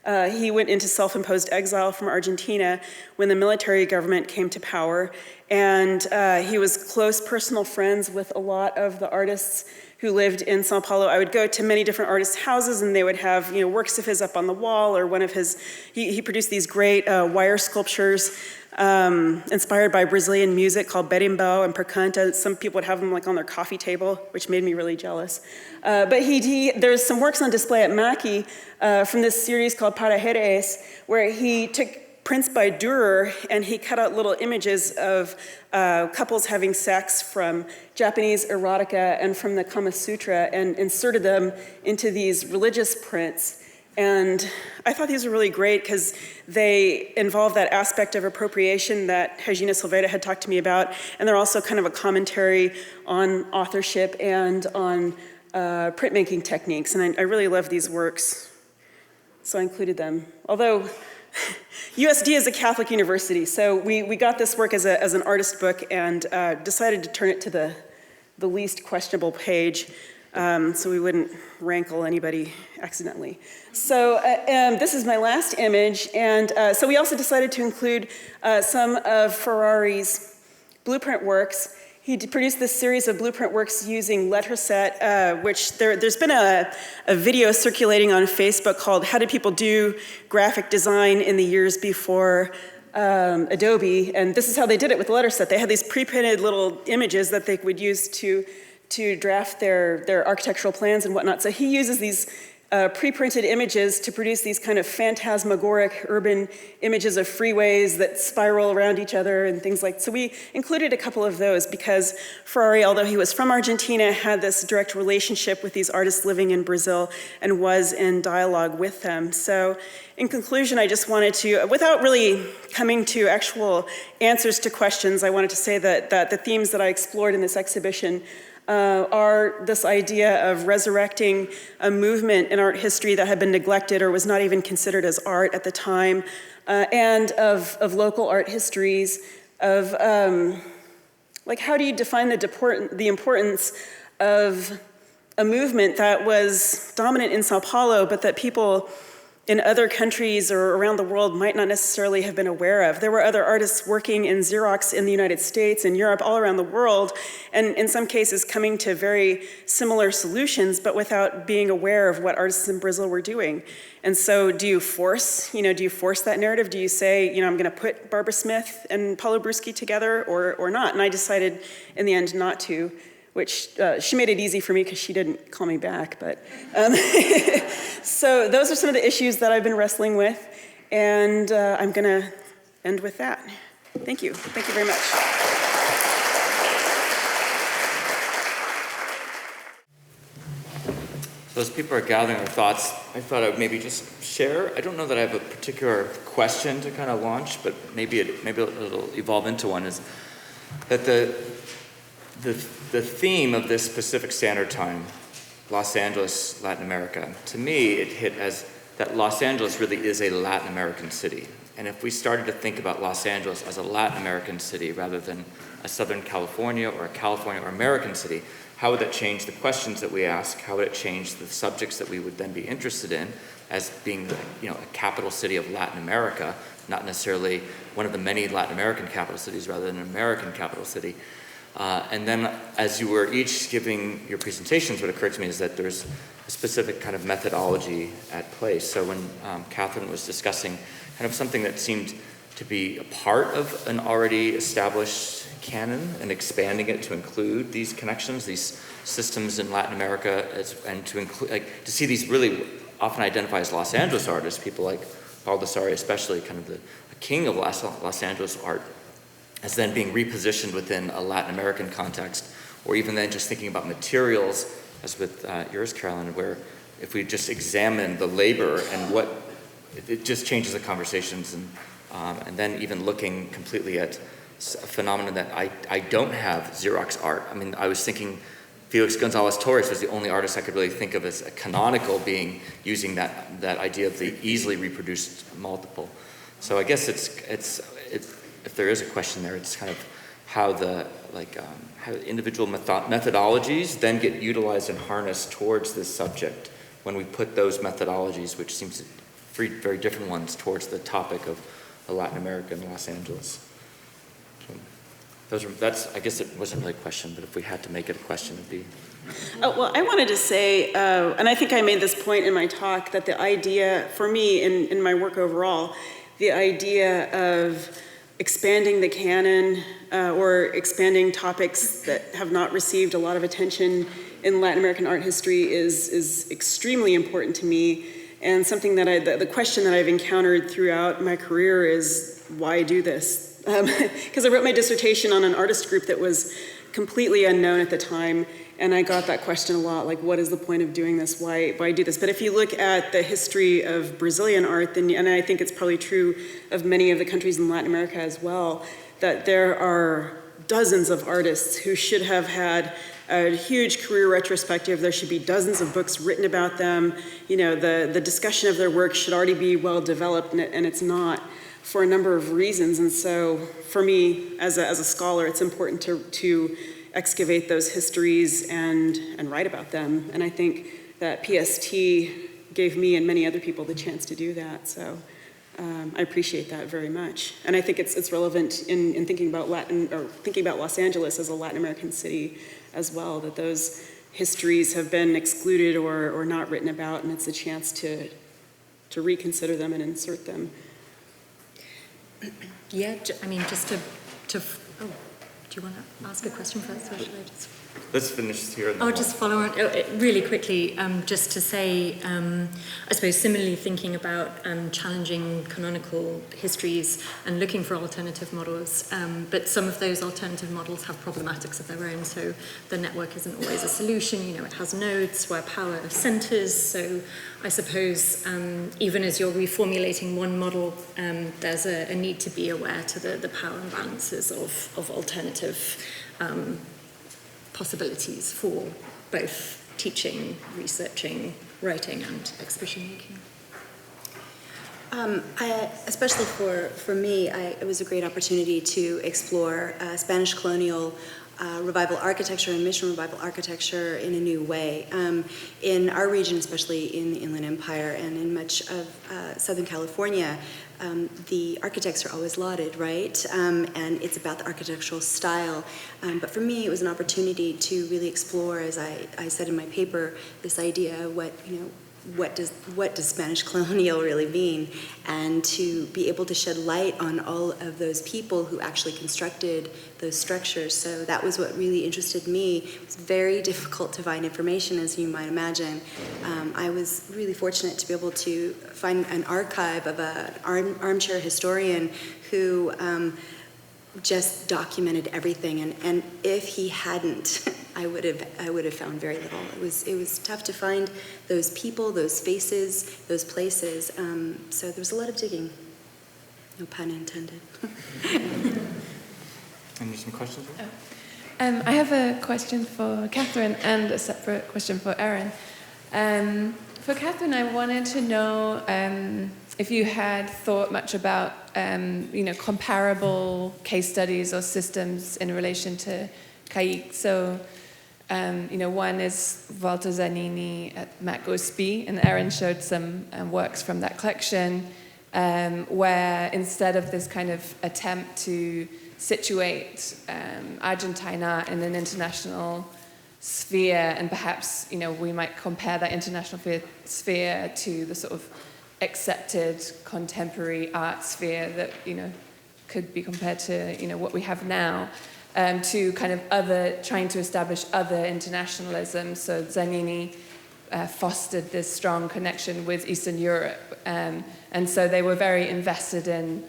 He went into self-imposed exile from Argentina when the military government came to power, and he was close personal friends with a lot of the artists who lived in Sao Paulo. I would go to many different artists' houses, and they would have works of his up on the wall, or one of his, he produced these great wire sculptures inspired by Brazilian music called berimbau and percanta. Some people would have them like on their coffee table, which made me really jealous. But there's some works on display at Mackey from this series called Para Heres, where he took prints by Dürer and he cut out little images of couples having sex from Japanese erotica and from the Kama Sutra and inserted them into these religious prints. And I thought these were really great because they involve that aspect of appropriation that Regina Silveira had talked to me about, and they're also kind of a commentary on authorship and on printmaking techniques, and I really love these works, so I included them. Although USD is a Catholic university, so we got this work as an artist book and decided to turn it to the least questionable page, so we wouldn't rankle anybody accidentally. So this is my last image, and so we also decided to include some of Ferrari's blueprint works. He produced this series of blueprint works using Letraset, which there's been a video circulating on Facebook called How Did People Do Graphic Design in the Years Before Adobe, and this is how they did it with Letraset. They had these pre-printed little images that they would use to draft their architectural plans and whatnot. So he uses these pre-printed images to produce these kind of phantasmagoric urban images of freeways that spiral around each other and things like. So we included a couple of those because Ferrari, although he was from Argentina, had this direct relationship with these artists living in Brazil and was in dialogue with them. So in conclusion, I just wanted to, without really coming to actual answers to questions, I wanted to say that the themes that I explored in this exhibition are this idea of resurrecting a movement in art history that had been neglected or was not even considered as art at the time, and of local art histories, of like how do you define the importance of a movement that was dominant in Sao Paulo, but that people in other countries or around the world might not necessarily have been aware of. There were other artists working in Xerox in the United States, in Europe, all around the world, and in some cases coming to very similar solutions, but without being aware of what artists in Brazil were doing. And so do you force that narrative? Do you say, I'm gonna put Barbara Smith and Paulo Bruschi together or not? And I decided in the end not to, which she made it easy for me because she didn't call me back, but. So those are some of the issues that I've been wrestling with, and I'm gonna end with that. Thank you very much. So as people are gathering their thoughts, I thought I would maybe just share. I don't know that I have a particular question to kind of launch, but maybe it'll evolve into one, is that the theme of this Pacific Standard Time, Los Angeles, Latin America, to me it hit as that Los Angeles really is a Latin American city. And if we started to think about Los Angeles as a Latin American city rather than a Southern California or a California or American city, how would that change the questions that we ask? How would it change the subjects that we would then be interested in as being a capital city of Latin America, not necessarily one of the many Latin American capital cities rather than an American capital city? And then as you were each giving your presentations, what occurred to me is that there's a specific kind of methodology at play. So when Catherine was discussing kind of something that seemed to be a part of an already established canon and expanding it to include these connections, these systems in Latin America, and to include, to see these really often identified as Los Angeles artists, people like Baldessari especially, kind of the king of Los Angeles art, as then being repositioned within a Latin American context, or even then just thinking about materials, as with yours, Carolyn, where if we just examine the labor and what, it just changes the conversations, and then even looking completely at a phenomenon that I don't have Xerox art. I mean, I was thinking Felix Gonzalez Torres was the only artist I could really think of as a canonical being using that idea of the easily reproduced multiple. So I guess it's if there is a question there, it's kind of how how individual methodologies then get utilized and harnessed towards this subject when we put those methodologies, which seems three very different ones, towards the topic of Latin America and Los Angeles. So I guess it wasn't really a question, but if we had to make it a question, it'd be. Oh, well, I wanted to say, and I think I made this point in my talk, that the idea, for me, in my work overall, the idea of expanding the canon or expanding topics that have not received a lot of attention in Latin American art history is extremely important to me, and something that the question that I've encountered throughout my career is, why do this? Because I wrote my dissertation on an artist group that was completely unknown at the time, and I got that question a lot, like, what is the point of doing this? Why do this? But if you look at the history of Brazilian art, then, and I think it's probably true of many of the countries in Latin America as well, that there are dozens of artists who should have had a huge career retrospective. There should be dozens of books written about them. The discussion of their work should already be well developed, and it's not, for a number of reasons. And so for me, as a scholar, it's important to excavate those histories and write about them. And I think that PST gave me and many other people the chance to do that. So I appreciate that very much. And I think it's relevant in thinking about Los Angeles as a Latin American city as well, that those histories have been excluded or not written about, and it's a chance to reconsider them and insert them. Yeah, I mean, just to do you want to ask a question first, or should I just? Let's finish here. Just follow on really quickly, just to say, I suppose similarly thinking about challenging canonical histories and looking for alternative models, but some of those alternative models have problematics of their own, so the network isn't always a solution, it has nodes where power centers, so I suppose even as you're reformulating one model, there's a need to be aware to the power imbalances of alternative possibilities for both teaching, researching, writing, and exhibition making. Especially for me, it was a great opportunity to explore Spanish colonial revival architecture and mission revival architecture in a new way. In our region, especially in the Inland Empire and in much of Southern California, the architects are always lauded, right? And it's about the architectural style. But for me, it was an opportunity to really explore, as I said in my paper, this idea of what does Spanish colonial really mean, and to be able to shed light on all of those people who actually constructed those structures. So that was what really interested me. It was very difficult to find information, as you might imagine. I was really fortunate to be able to find an archive of an armchair historian who just documented everything, and if he hadn't, I would have found very little. It was tough to find those people, those faces, those places. So there was a lot of digging. No pun intended. Any some questions? I have a question for Catherine and a separate question for Erin. For Catherine, I wanted to know if you had thought much about comparable case studies or systems in relation to CAIC. So, one is Walter Zanini at MacGOSP, and Erin showed some works from that collection, where instead of this kind of attempt to situate Argentina in an international sphere, and perhaps we might compare that international sphere to the sort of accepted contemporary art sphere that could be compared to what we have now, to kind of trying to establish other internationalism. So Zanini fostered this strong connection with Eastern Europe, and so they were very invested in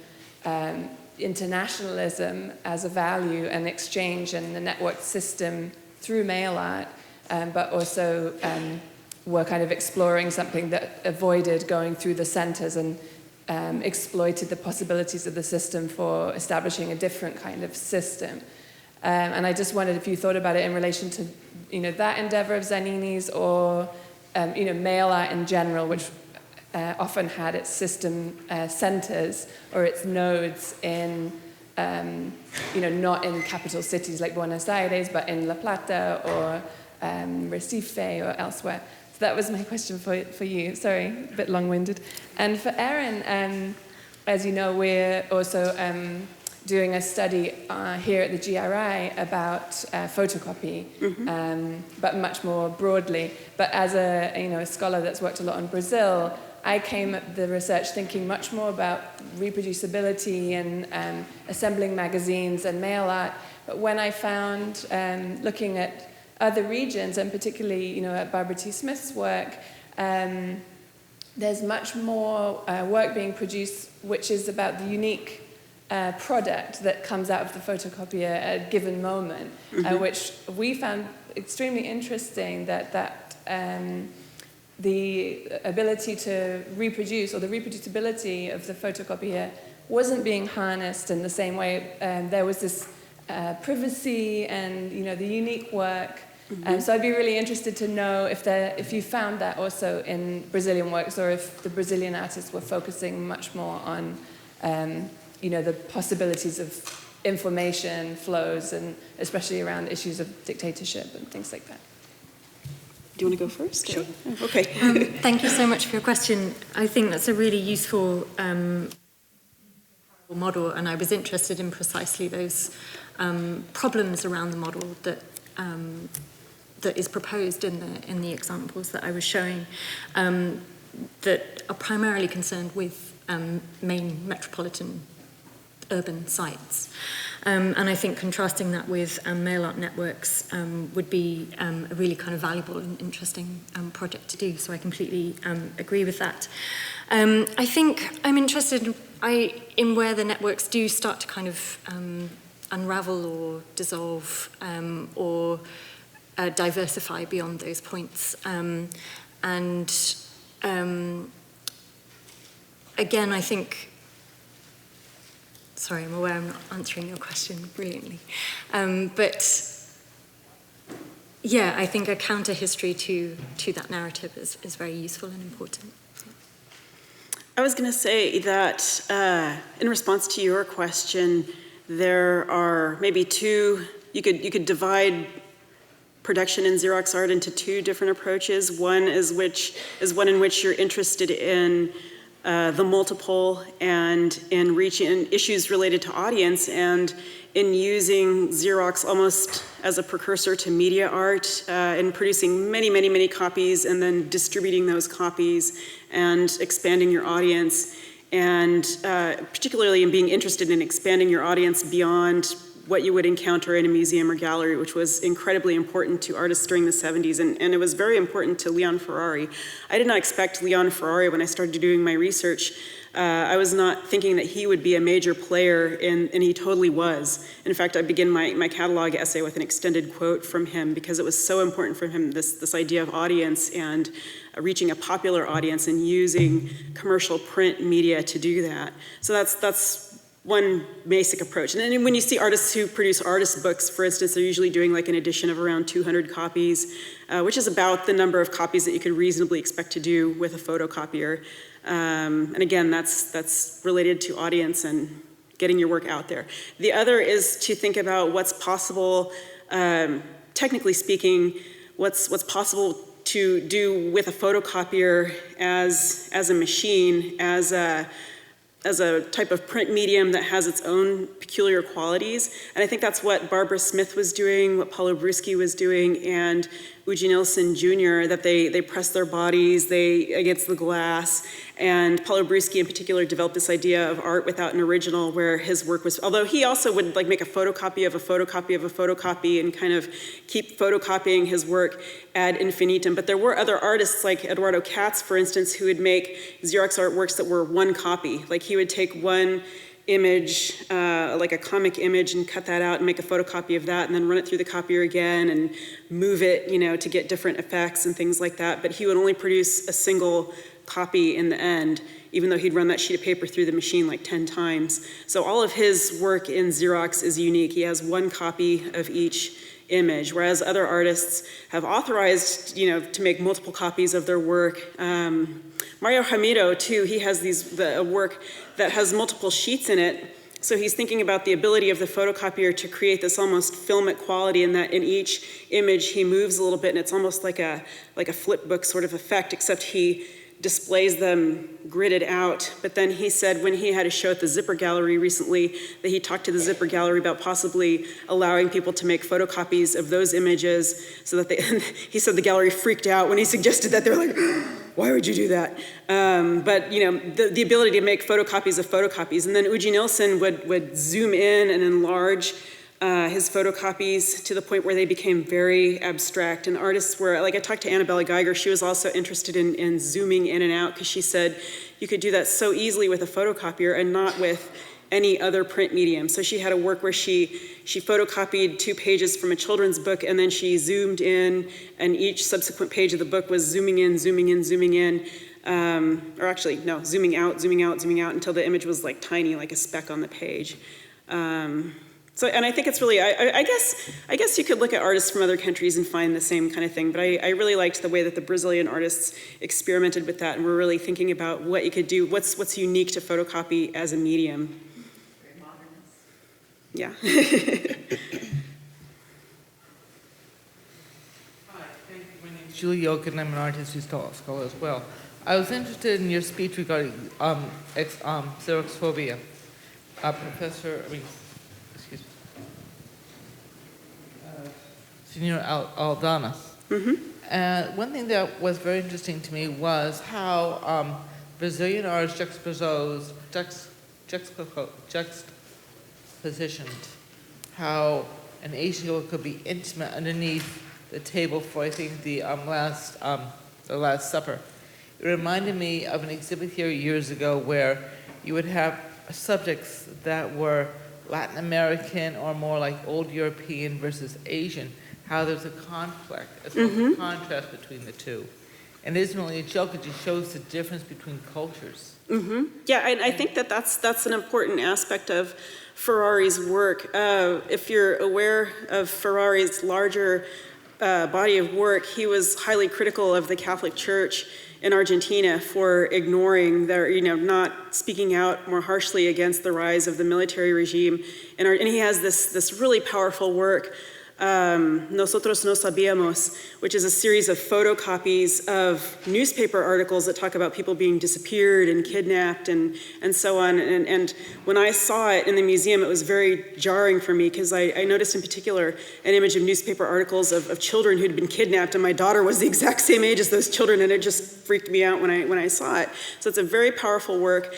internationalism as a value and exchange and the network system through mail art, but also were kind of exploring something that avoided going through the centers and exploited the possibilities of the system for establishing a different kind of system. And I just wondered if you thought about it in relation to that endeavor of Zanini's, or mail art in general, which often had its system centers or its nodes in not in capital cities like Buenos Aires, but in La Plata or Recife or elsewhere. So that was my question for you. Sorry, a bit long-winded. And for Erin, as you know, we're also doing a study here at the GRI about photocopy, but much more broadly. But as a scholar that's worked a lot in Brazil, I came at the research thinking much more about reproducibility and assembling magazines and mail art. But when I found, looking at other regions, and particularly at Barbara T. Smith's work, there's much more work being produced which is about the unique product that comes out of the photocopier at a given moment, which we found extremely interesting, that the ability to reproduce, or the reproducibility of the photocopier, wasn't being harnessed in the same way. There was this privacy and the unique work. So I'd be really interested to know if you found that also in Brazilian works, or if the Brazilian artists were focusing much more on the possibilities of information flows, and especially around issues of dictatorship and things like that. Do you want to go first? Sure. Okay. Thank you so much for your question. I think that's a really useful model, and I was interested in precisely those problems around the model that is proposed in the examples that I was showing, that are primarily concerned with main metropolitan urban sites. And I think contrasting that with mail art networks would be a really kind of valuable and interesting project to do. So I completely agree with that. I think I'm interested in where the networks do start to kind of unravel or dissolve or diversify beyond those points. Again, I think, sorry, I'm aware I'm not answering your question brilliantly. But yeah, I think a counter history to that narrative is very useful and important. I was going to say that in response to your question, there are maybe two you could divide production in Xerox art into two different approaches. One is one in which you're interested in the multiple and in reaching issues related to audience, and in using Xerox almost as a precursor to media art, and producing many, many, many copies and then distributing those copies and expanding your audience, and particularly in being interested in expanding your audience beyond what you would encounter in a museum or gallery, which was incredibly important to artists during the 70s, and it was very important to Leon Ferrari. I did not expect Leon Ferrari when I started doing my research. I was not thinking that he would be a major player, and he totally was. In fact, I begin my catalog essay with an extended quote from him because it was so important for him, this idea of audience and reaching a popular audience and using commercial print media to do that. So that's one basic approach. And then when you see artists who produce artist books, for instance, they're usually doing like an edition of around 200 copies, which is about the number of copies that you could reasonably expect to do with a photocopier. And again, that's related to audience and getting your work out there. The other is to think about what's possible, technically speaking, what's possible to do with a photocopier as a machine, as a type of print medium that has its own peculiar qualities. And I think that's what Barbara Smith was doing, what Paulo Bruschi was doing, and Uji Nilsson Jr., that they press their bodies against the glass. And Paulo Bruschi in particular developed this idea of art without an original, where his work was, although he also would like make a photocopy of a photocopy of a photocopy and kind of keep photocopying his work ad infinitum. But there were other artists like Eduardo Katz, for instance, who would make Xerox artworks that were one copy. Like he would take one image, like a comic image, and cut that out and make a photocopy of that and then run it through the copier again and move it, to get different effects and things like that. But he would only produce a single copy in the end, even though he'd run that sheet of paper through the machine like 10 times. So all of his work in Xerox is unique. He has one copy of each image, whereas other artists have authorized, to make multiple copies of their work. Mario Ramiro, too, he has a work that has multiple sheets in it. So he's thinking about the ability of the photocopier to create this almost filmic quality, in that in each image he moves a little bit, and it's almost like a flip book sort of effect, except he displays them gridded out. But then he said when he had a show at the Zipper Gallery recently that he talked to the Zipper Gallery about possibly allowing people to make photocopies of those images, so that he said the gallery freaked out when he suggested that. They're like, why would you do that? But the ability to make photocopies of photocopies. And then Uji Nilsson would zoom in and enlarge his photocopies to the point where they became very abstract. And artists were, like I talked to Annabella Geiger, she was also interested in zooming in and out, because she said you could do that so easily with a photocopier and not with any other print medium. So she had a work where she photocopied 2 pages from a children's book, and then she zoomed in, and each subsequent page of the book was zooming in, zooming in, zooming in, or actually, no, zooming out, zooming out, zooming out, until the image was like tiny, like a speck on the page. And I think it's really, I guess you could look at artists from other countries and find the same kind of thing, but I really liked the way that the Brazilian artists experimented with that, and were really thinking about what you could do, what's unique to photocopy as a medium. Very modernist. Yeah. Hi, thank you. My name is Julie Yoke, and I'm an art history scholar as well. I was interested in your speech regarding Xeroxphobia. Senor Aldana. Mm-hmm. One thing that was very interesting to me was how Brazilian art is juxtapositioned, how an Asian girl could be intimate underneath the table for, I think, the Last Supper. It reminded me of an exhibit here years ago where you would have subjects that were Latin American or more like old European versus Asian, how there's a conflict, as well as a contrast between the two. And it isn't really a joke, it just shows the difference between cultures. Mm-hmm. Yeah, I think that's an important aspect of Ferrari's work. If you're aware of Ferrari's larger body of work, he was highly critical of the Catholic Church in Argentina for ignoring their, not speaking out more harshly against the rise of the military regime. And he has this really powerful work, Nosotros no sabíamos, which is a series of photocopies of newspaper articles that talk about people being disappeared and kidnapped and so on. And when I saw it in the museum, it was very jarring for me because I noticed in particular an image of newspaper articles of children who'd been kidnapped, and my daughter was the exact same age as those children, and it just freaked me out when I saw it. So it's a very powerful work.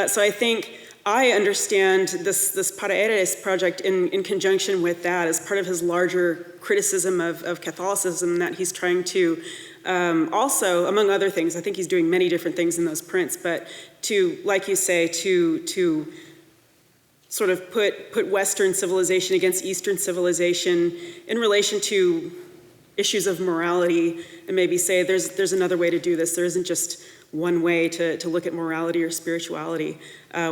So I think I understand this Para Eres project in conjunction with that as part of his larger criticism of Catholicism that he's trying to also, among other things, I think he's doing many different things in those prints, but to, like you say, to sort of put Western civilization against Eastern civilization in relation to issues of morality, and maybe say there's another way to do this. There isn't just one way to look at morality or spirituality,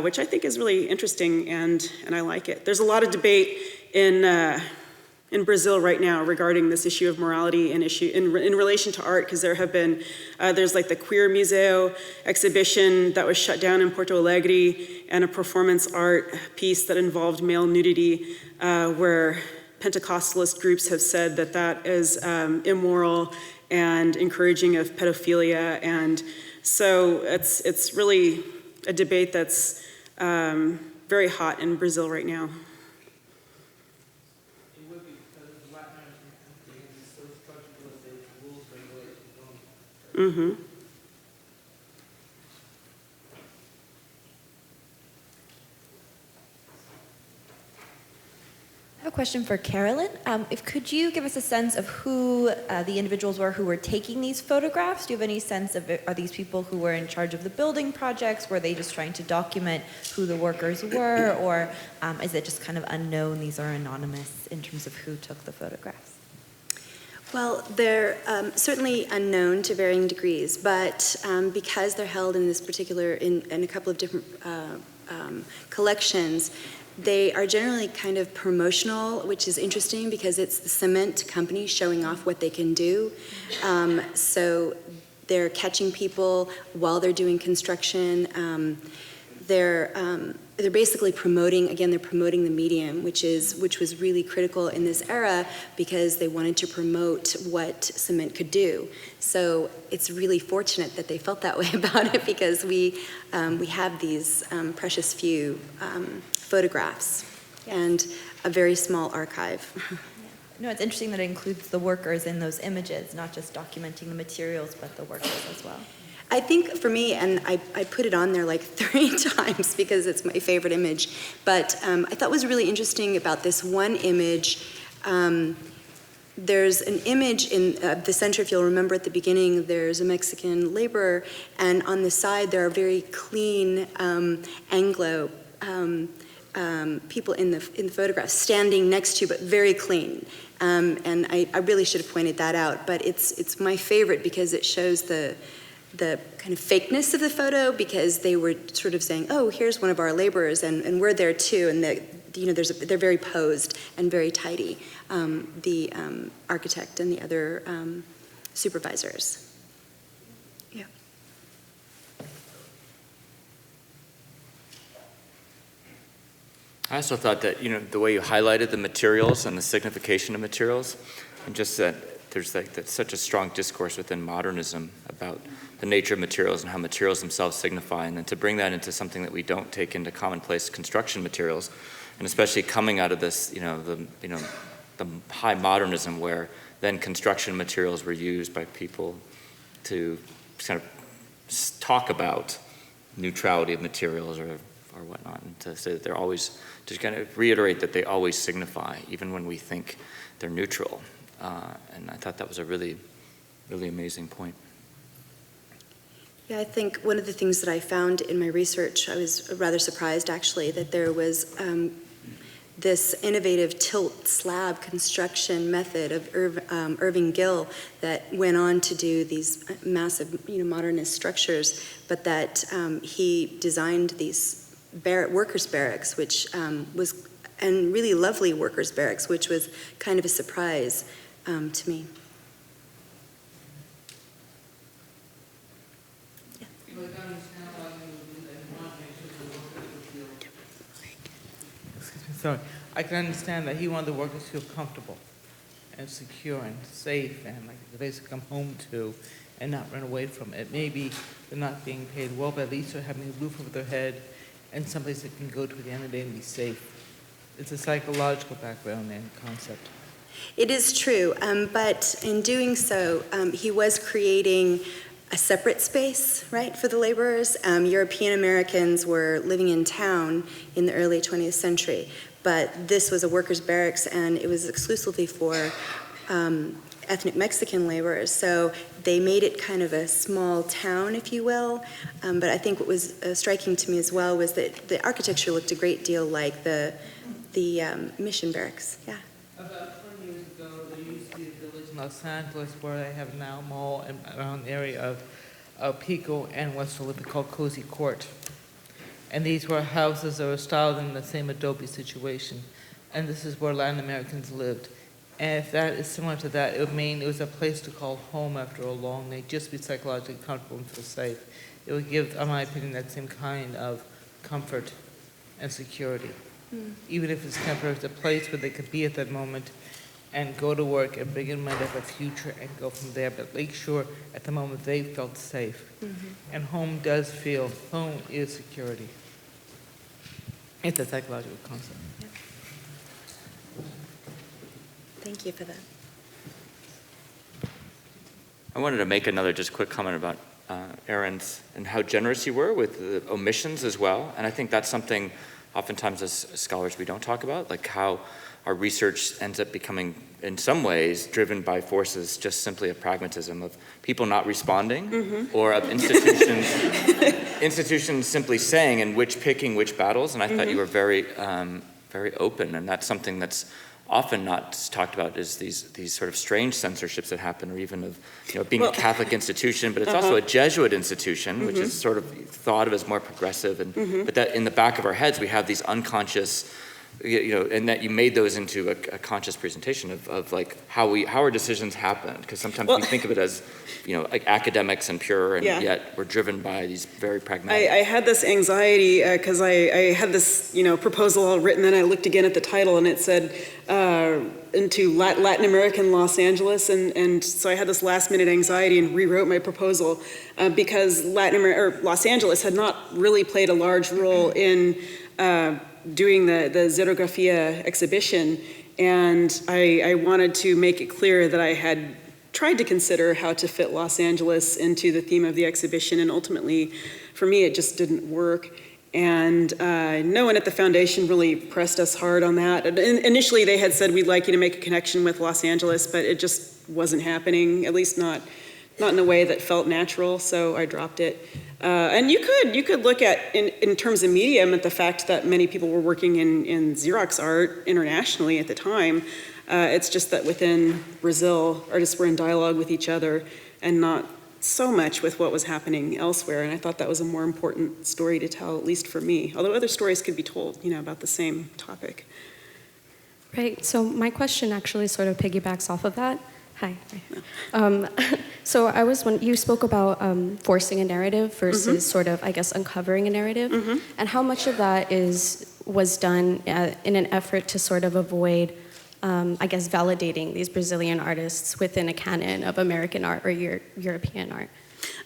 which I think is really interesting, and I like it. There's a lot of debate in Brazil right now regarding this issue of morality and in relation to art, because there have been, there's like the Queer Museo exhibition that was shut down in Porto Alegre, and a performance art piece that involved male nudity, where Pentecostalist groups have said that is immoral and encouraging of pedophilia, and so it's really a debate that's very hot in Brazil right now. It would be because the Latin American country is so structured with the rules, regulations. Mm-hmm. I have a question for Carolyn. Could you give us a sense of who the individuals were who were taking these photographs? Do you have any sense of are these people who were in charge of the building projects? Were they just trying to document who the workers were? Or is it just kind of unknown, these are anonymous in terms of who took the photographs? Well, they're certainly unknown to varying degrees, but because they're held in this particular, in a couple of different collections, they are generally kind of promotional, which is interesting because it's the cement company showing off what they can do. So they're catching people while they're doing construction. They're basically promoting, again, they're promoting the medium, which was really critical in this era because they wanted to promote what cement could do. So it's really fortunate that they felt that way about it because we have these precious few photographs and a very small archive. No, it's interesting that it includes the workers in those images, not just documenting the materials, but the workers as well. I think for me, and I put it on there like 3 times because it's my favorite image, but I thought was really interesting about this one image. There's an image in the center, if you'll remember at the beginning, there's a Mexican laborer, and on the side there are very clean Anglo people in the photograph standing next to, but very clean. And I really should have pointed that out, but it's my favorite because it shows the kind of fakeness of the photo, because they were sort of saying, oh, here's one of our laborers, and we're there too, and they're very posed and very tidy, the architect and the other supervisors. Yeah. I also thought that, the way you highlighted the materials and the signification of materials, and just that there's that's such a strong discourse within modernism about the nature of materials and how materials themselves signify, and then to bring that into something that we don't take into commonplace construction materials, and especially coming out of this, the high modernism where then construction materials were used by people to kind of talk about neutrality of materials or whatnot, and to say that they're always, to kind of reiterate that they always signify, even when we think they're neutral. And I thought that was a really, really amazing point. Yeah, I think one of the things that I found in my research, I was rather surprised actually, that there was this innovative tilt slab construction method of Irving Gill that went on to do these massive, modernist structures, but that he designed these workers' barracks, which was, and really lovely workers' barracks, which was kind of a surprise to me. sorry, I can understand that he wanted the workers to feel comfortable and secure and safe and like a place to come home to and not run away from it. Maybe they're not being paid well, but at least they're having a roof over their head and someplace they can go to at the end of the day and be safe. It's a psychological background and concept. It is true, but in doing so, he was creating a separate space, right, for the laborers. European Americans were living in town in the early 20th century, but this was a workers' barracks, and it was exclusively for ethnic Mexican laborers. So they made it kind of a small town, if you will. But I think what was striking to me as well was that the architecture looked a great deal like the mission barracks. Yeah. About 20 years ago, there used to be a village in Los Angeles where they have now a mall around the area of Pico and West Olympic called Cozy Court. And these were houses that were styled in the same adobe situation. And this is where Latin Americans lived. And if that is similar to that, it would mean it was a place to call home after a long night, just be psychologically comfortable and feel safe. It would give, in my opinion, that same kind of comfort and security. Even if it's temporary, it's a place where they could be at that moment and go to work and bring in mind of a future and go from there, but make sure at the moment they felt safe. And home is security. It's a psychological concept. Yeah. Thank you for that. I wanted to make another just quick comment about Erin's and how generous you were with the omissions as well. And I think that's something oftentimes as scholars we don't talk about, like how our research ends up becoming, in some ways, driven by forces just simply of pragmatism, of people not responding, or of institutions simply saying and picking which battles. And I thought you were very, very open, and that's something that's often not talked about, is these sort of strange censorships that happen, or even of being a Catholic institution, but it's also a Jesuit institution, which is sort of thought of as more progressive, and but that in the back of our heads we have these unconscious, and that you made those into a conscious presentation of like how our decisions happen, because sometimes we think of it as like academics and pure, and yet we're driven by these very pragmatic. I had this anxiety because I had this proposal all written, and I looked again at the title, and it said into Latin American Los Angeles, and so I had this last minute anxiety and rewrote my proposal because Los Angeles had not really played a large role in doing the Xerografía exhibition, and I wanted to make it clear that I had tried to consider how to fit Los Angeles into the theme of the exhibition, and ultimately, for me, it just didn't work. And no one at the foundation really pressed us hard on that. Initially, they had said, we'd like you to make a connection with Los Angeles, but it just wasn't happening, at least not in a way that felt natural, so I dropped it. And you could look at, in terms of medium, at the fact that many people were working in Xerox art internationally at the time. It's just that within Brazil, artists were in dialogue with each other and not so much with what was happening elsewhere. And I thought that was a more important story to tell, at least for me. Although other stories could be told, about the same topic. Right, so my question actually sort of piggybacks off of that. Hi. So you spoke about forcing a narrative versus sort of, I guess, uncovering a narrative, and how much of that was done in an effort to sort of avoid, I guess, validating these Brazilian artists within a canon of American art or European art?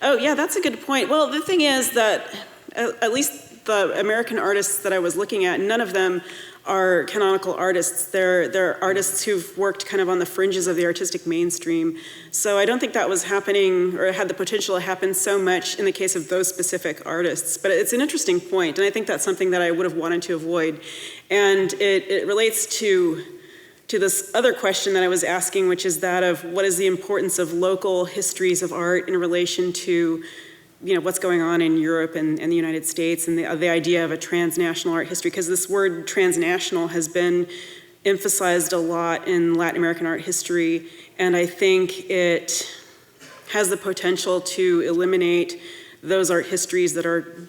Oh, yeah, that's a good point. Well, the thing is that at least the American artists that I was looking at, none of them are canonical artists. They're artists who've worked kind of on the fringes of the artistic mainstream. So I don't think that was happening or had the potential to happen so much in the case of those specific artists. But it's an interesting point, and I think that's something that I would have wanted to avoid. And it relates to this other question that I was asking, which is that of what is the importance of local histories of art in relation to what's going on in Europe and the United States, and the idea of a transnational art history, because this word transnational has been emphasized a lot in Latin American art history, and I think it has the potential to eliminate those art histories that are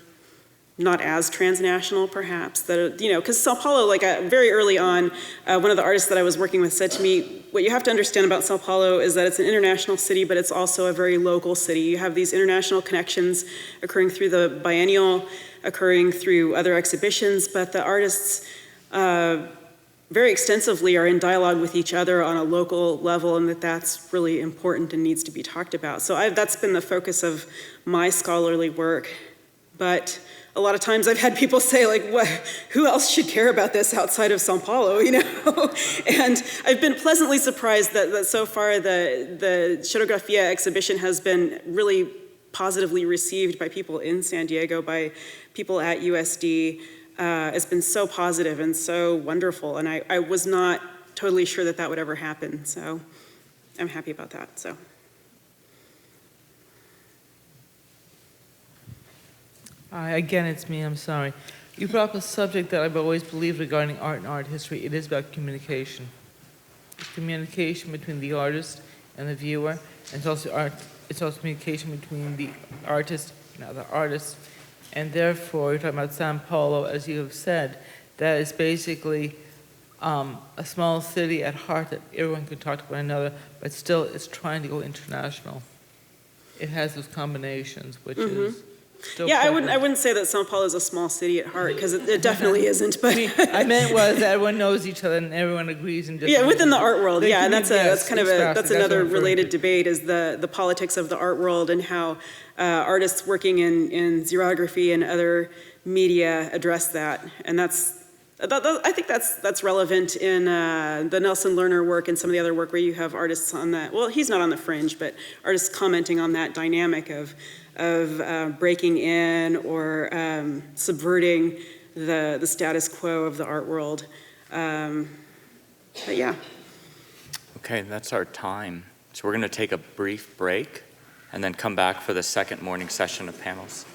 not as transnational, perhaps, that because Sao Paulo, very early on, one of the artists that I was working with said to me, what you have to understand about Sao Paulo is that it's an international city, but it's also a very local city. You have these international connections occurring through the biennial, occurring through other exhibitions, but the artists very extensively are in dialogue with each other on a local level, and that's really important and needs to be talked about. So that's been the focus of my scholarly work. But a lot of times I've had people say, like, who else should care about this outside of Sao Paulo, you know? And I've been pleasantly surprised that so far the Xerografía exhibition has been really positively received by people in San Diego, by people at USD. It's been so positive and so wonderful, and I was not totally sure that would ever happen, so I'm happy about that. So. Hi, again, it's me, I'm sorry. You brought up a subject that I've always believed regarding art and art history. It is about communication. It's communication between the artist and the viewer, and it's also communication between the artist and other artists. And therefore, you're talking about Sao Paulo, as you have said, that is basically a small city at heart that everyone can talk to one another, but still is trying to go international. It has those combinations, which is still yeah, I wouldn't say that Sao Paulo is a small city at heart, because it definitely isn't. But I meant was that everyone knows each other and everyone agrees in different within the art world, yeah, and that's another related to. debate, is the politics of the art world and how artists working in xerography and other media address that, and I think that's relevant in the Nelson Lerner work and some of the other work where you have artists on that. Well, he's not on the fringe, but artists commenting on that dynamic of breaking in or subverting the status quo of the art world. But yeah. Okay, that's our time. So we're going to take a brief break and then come back for the second morning session of panels.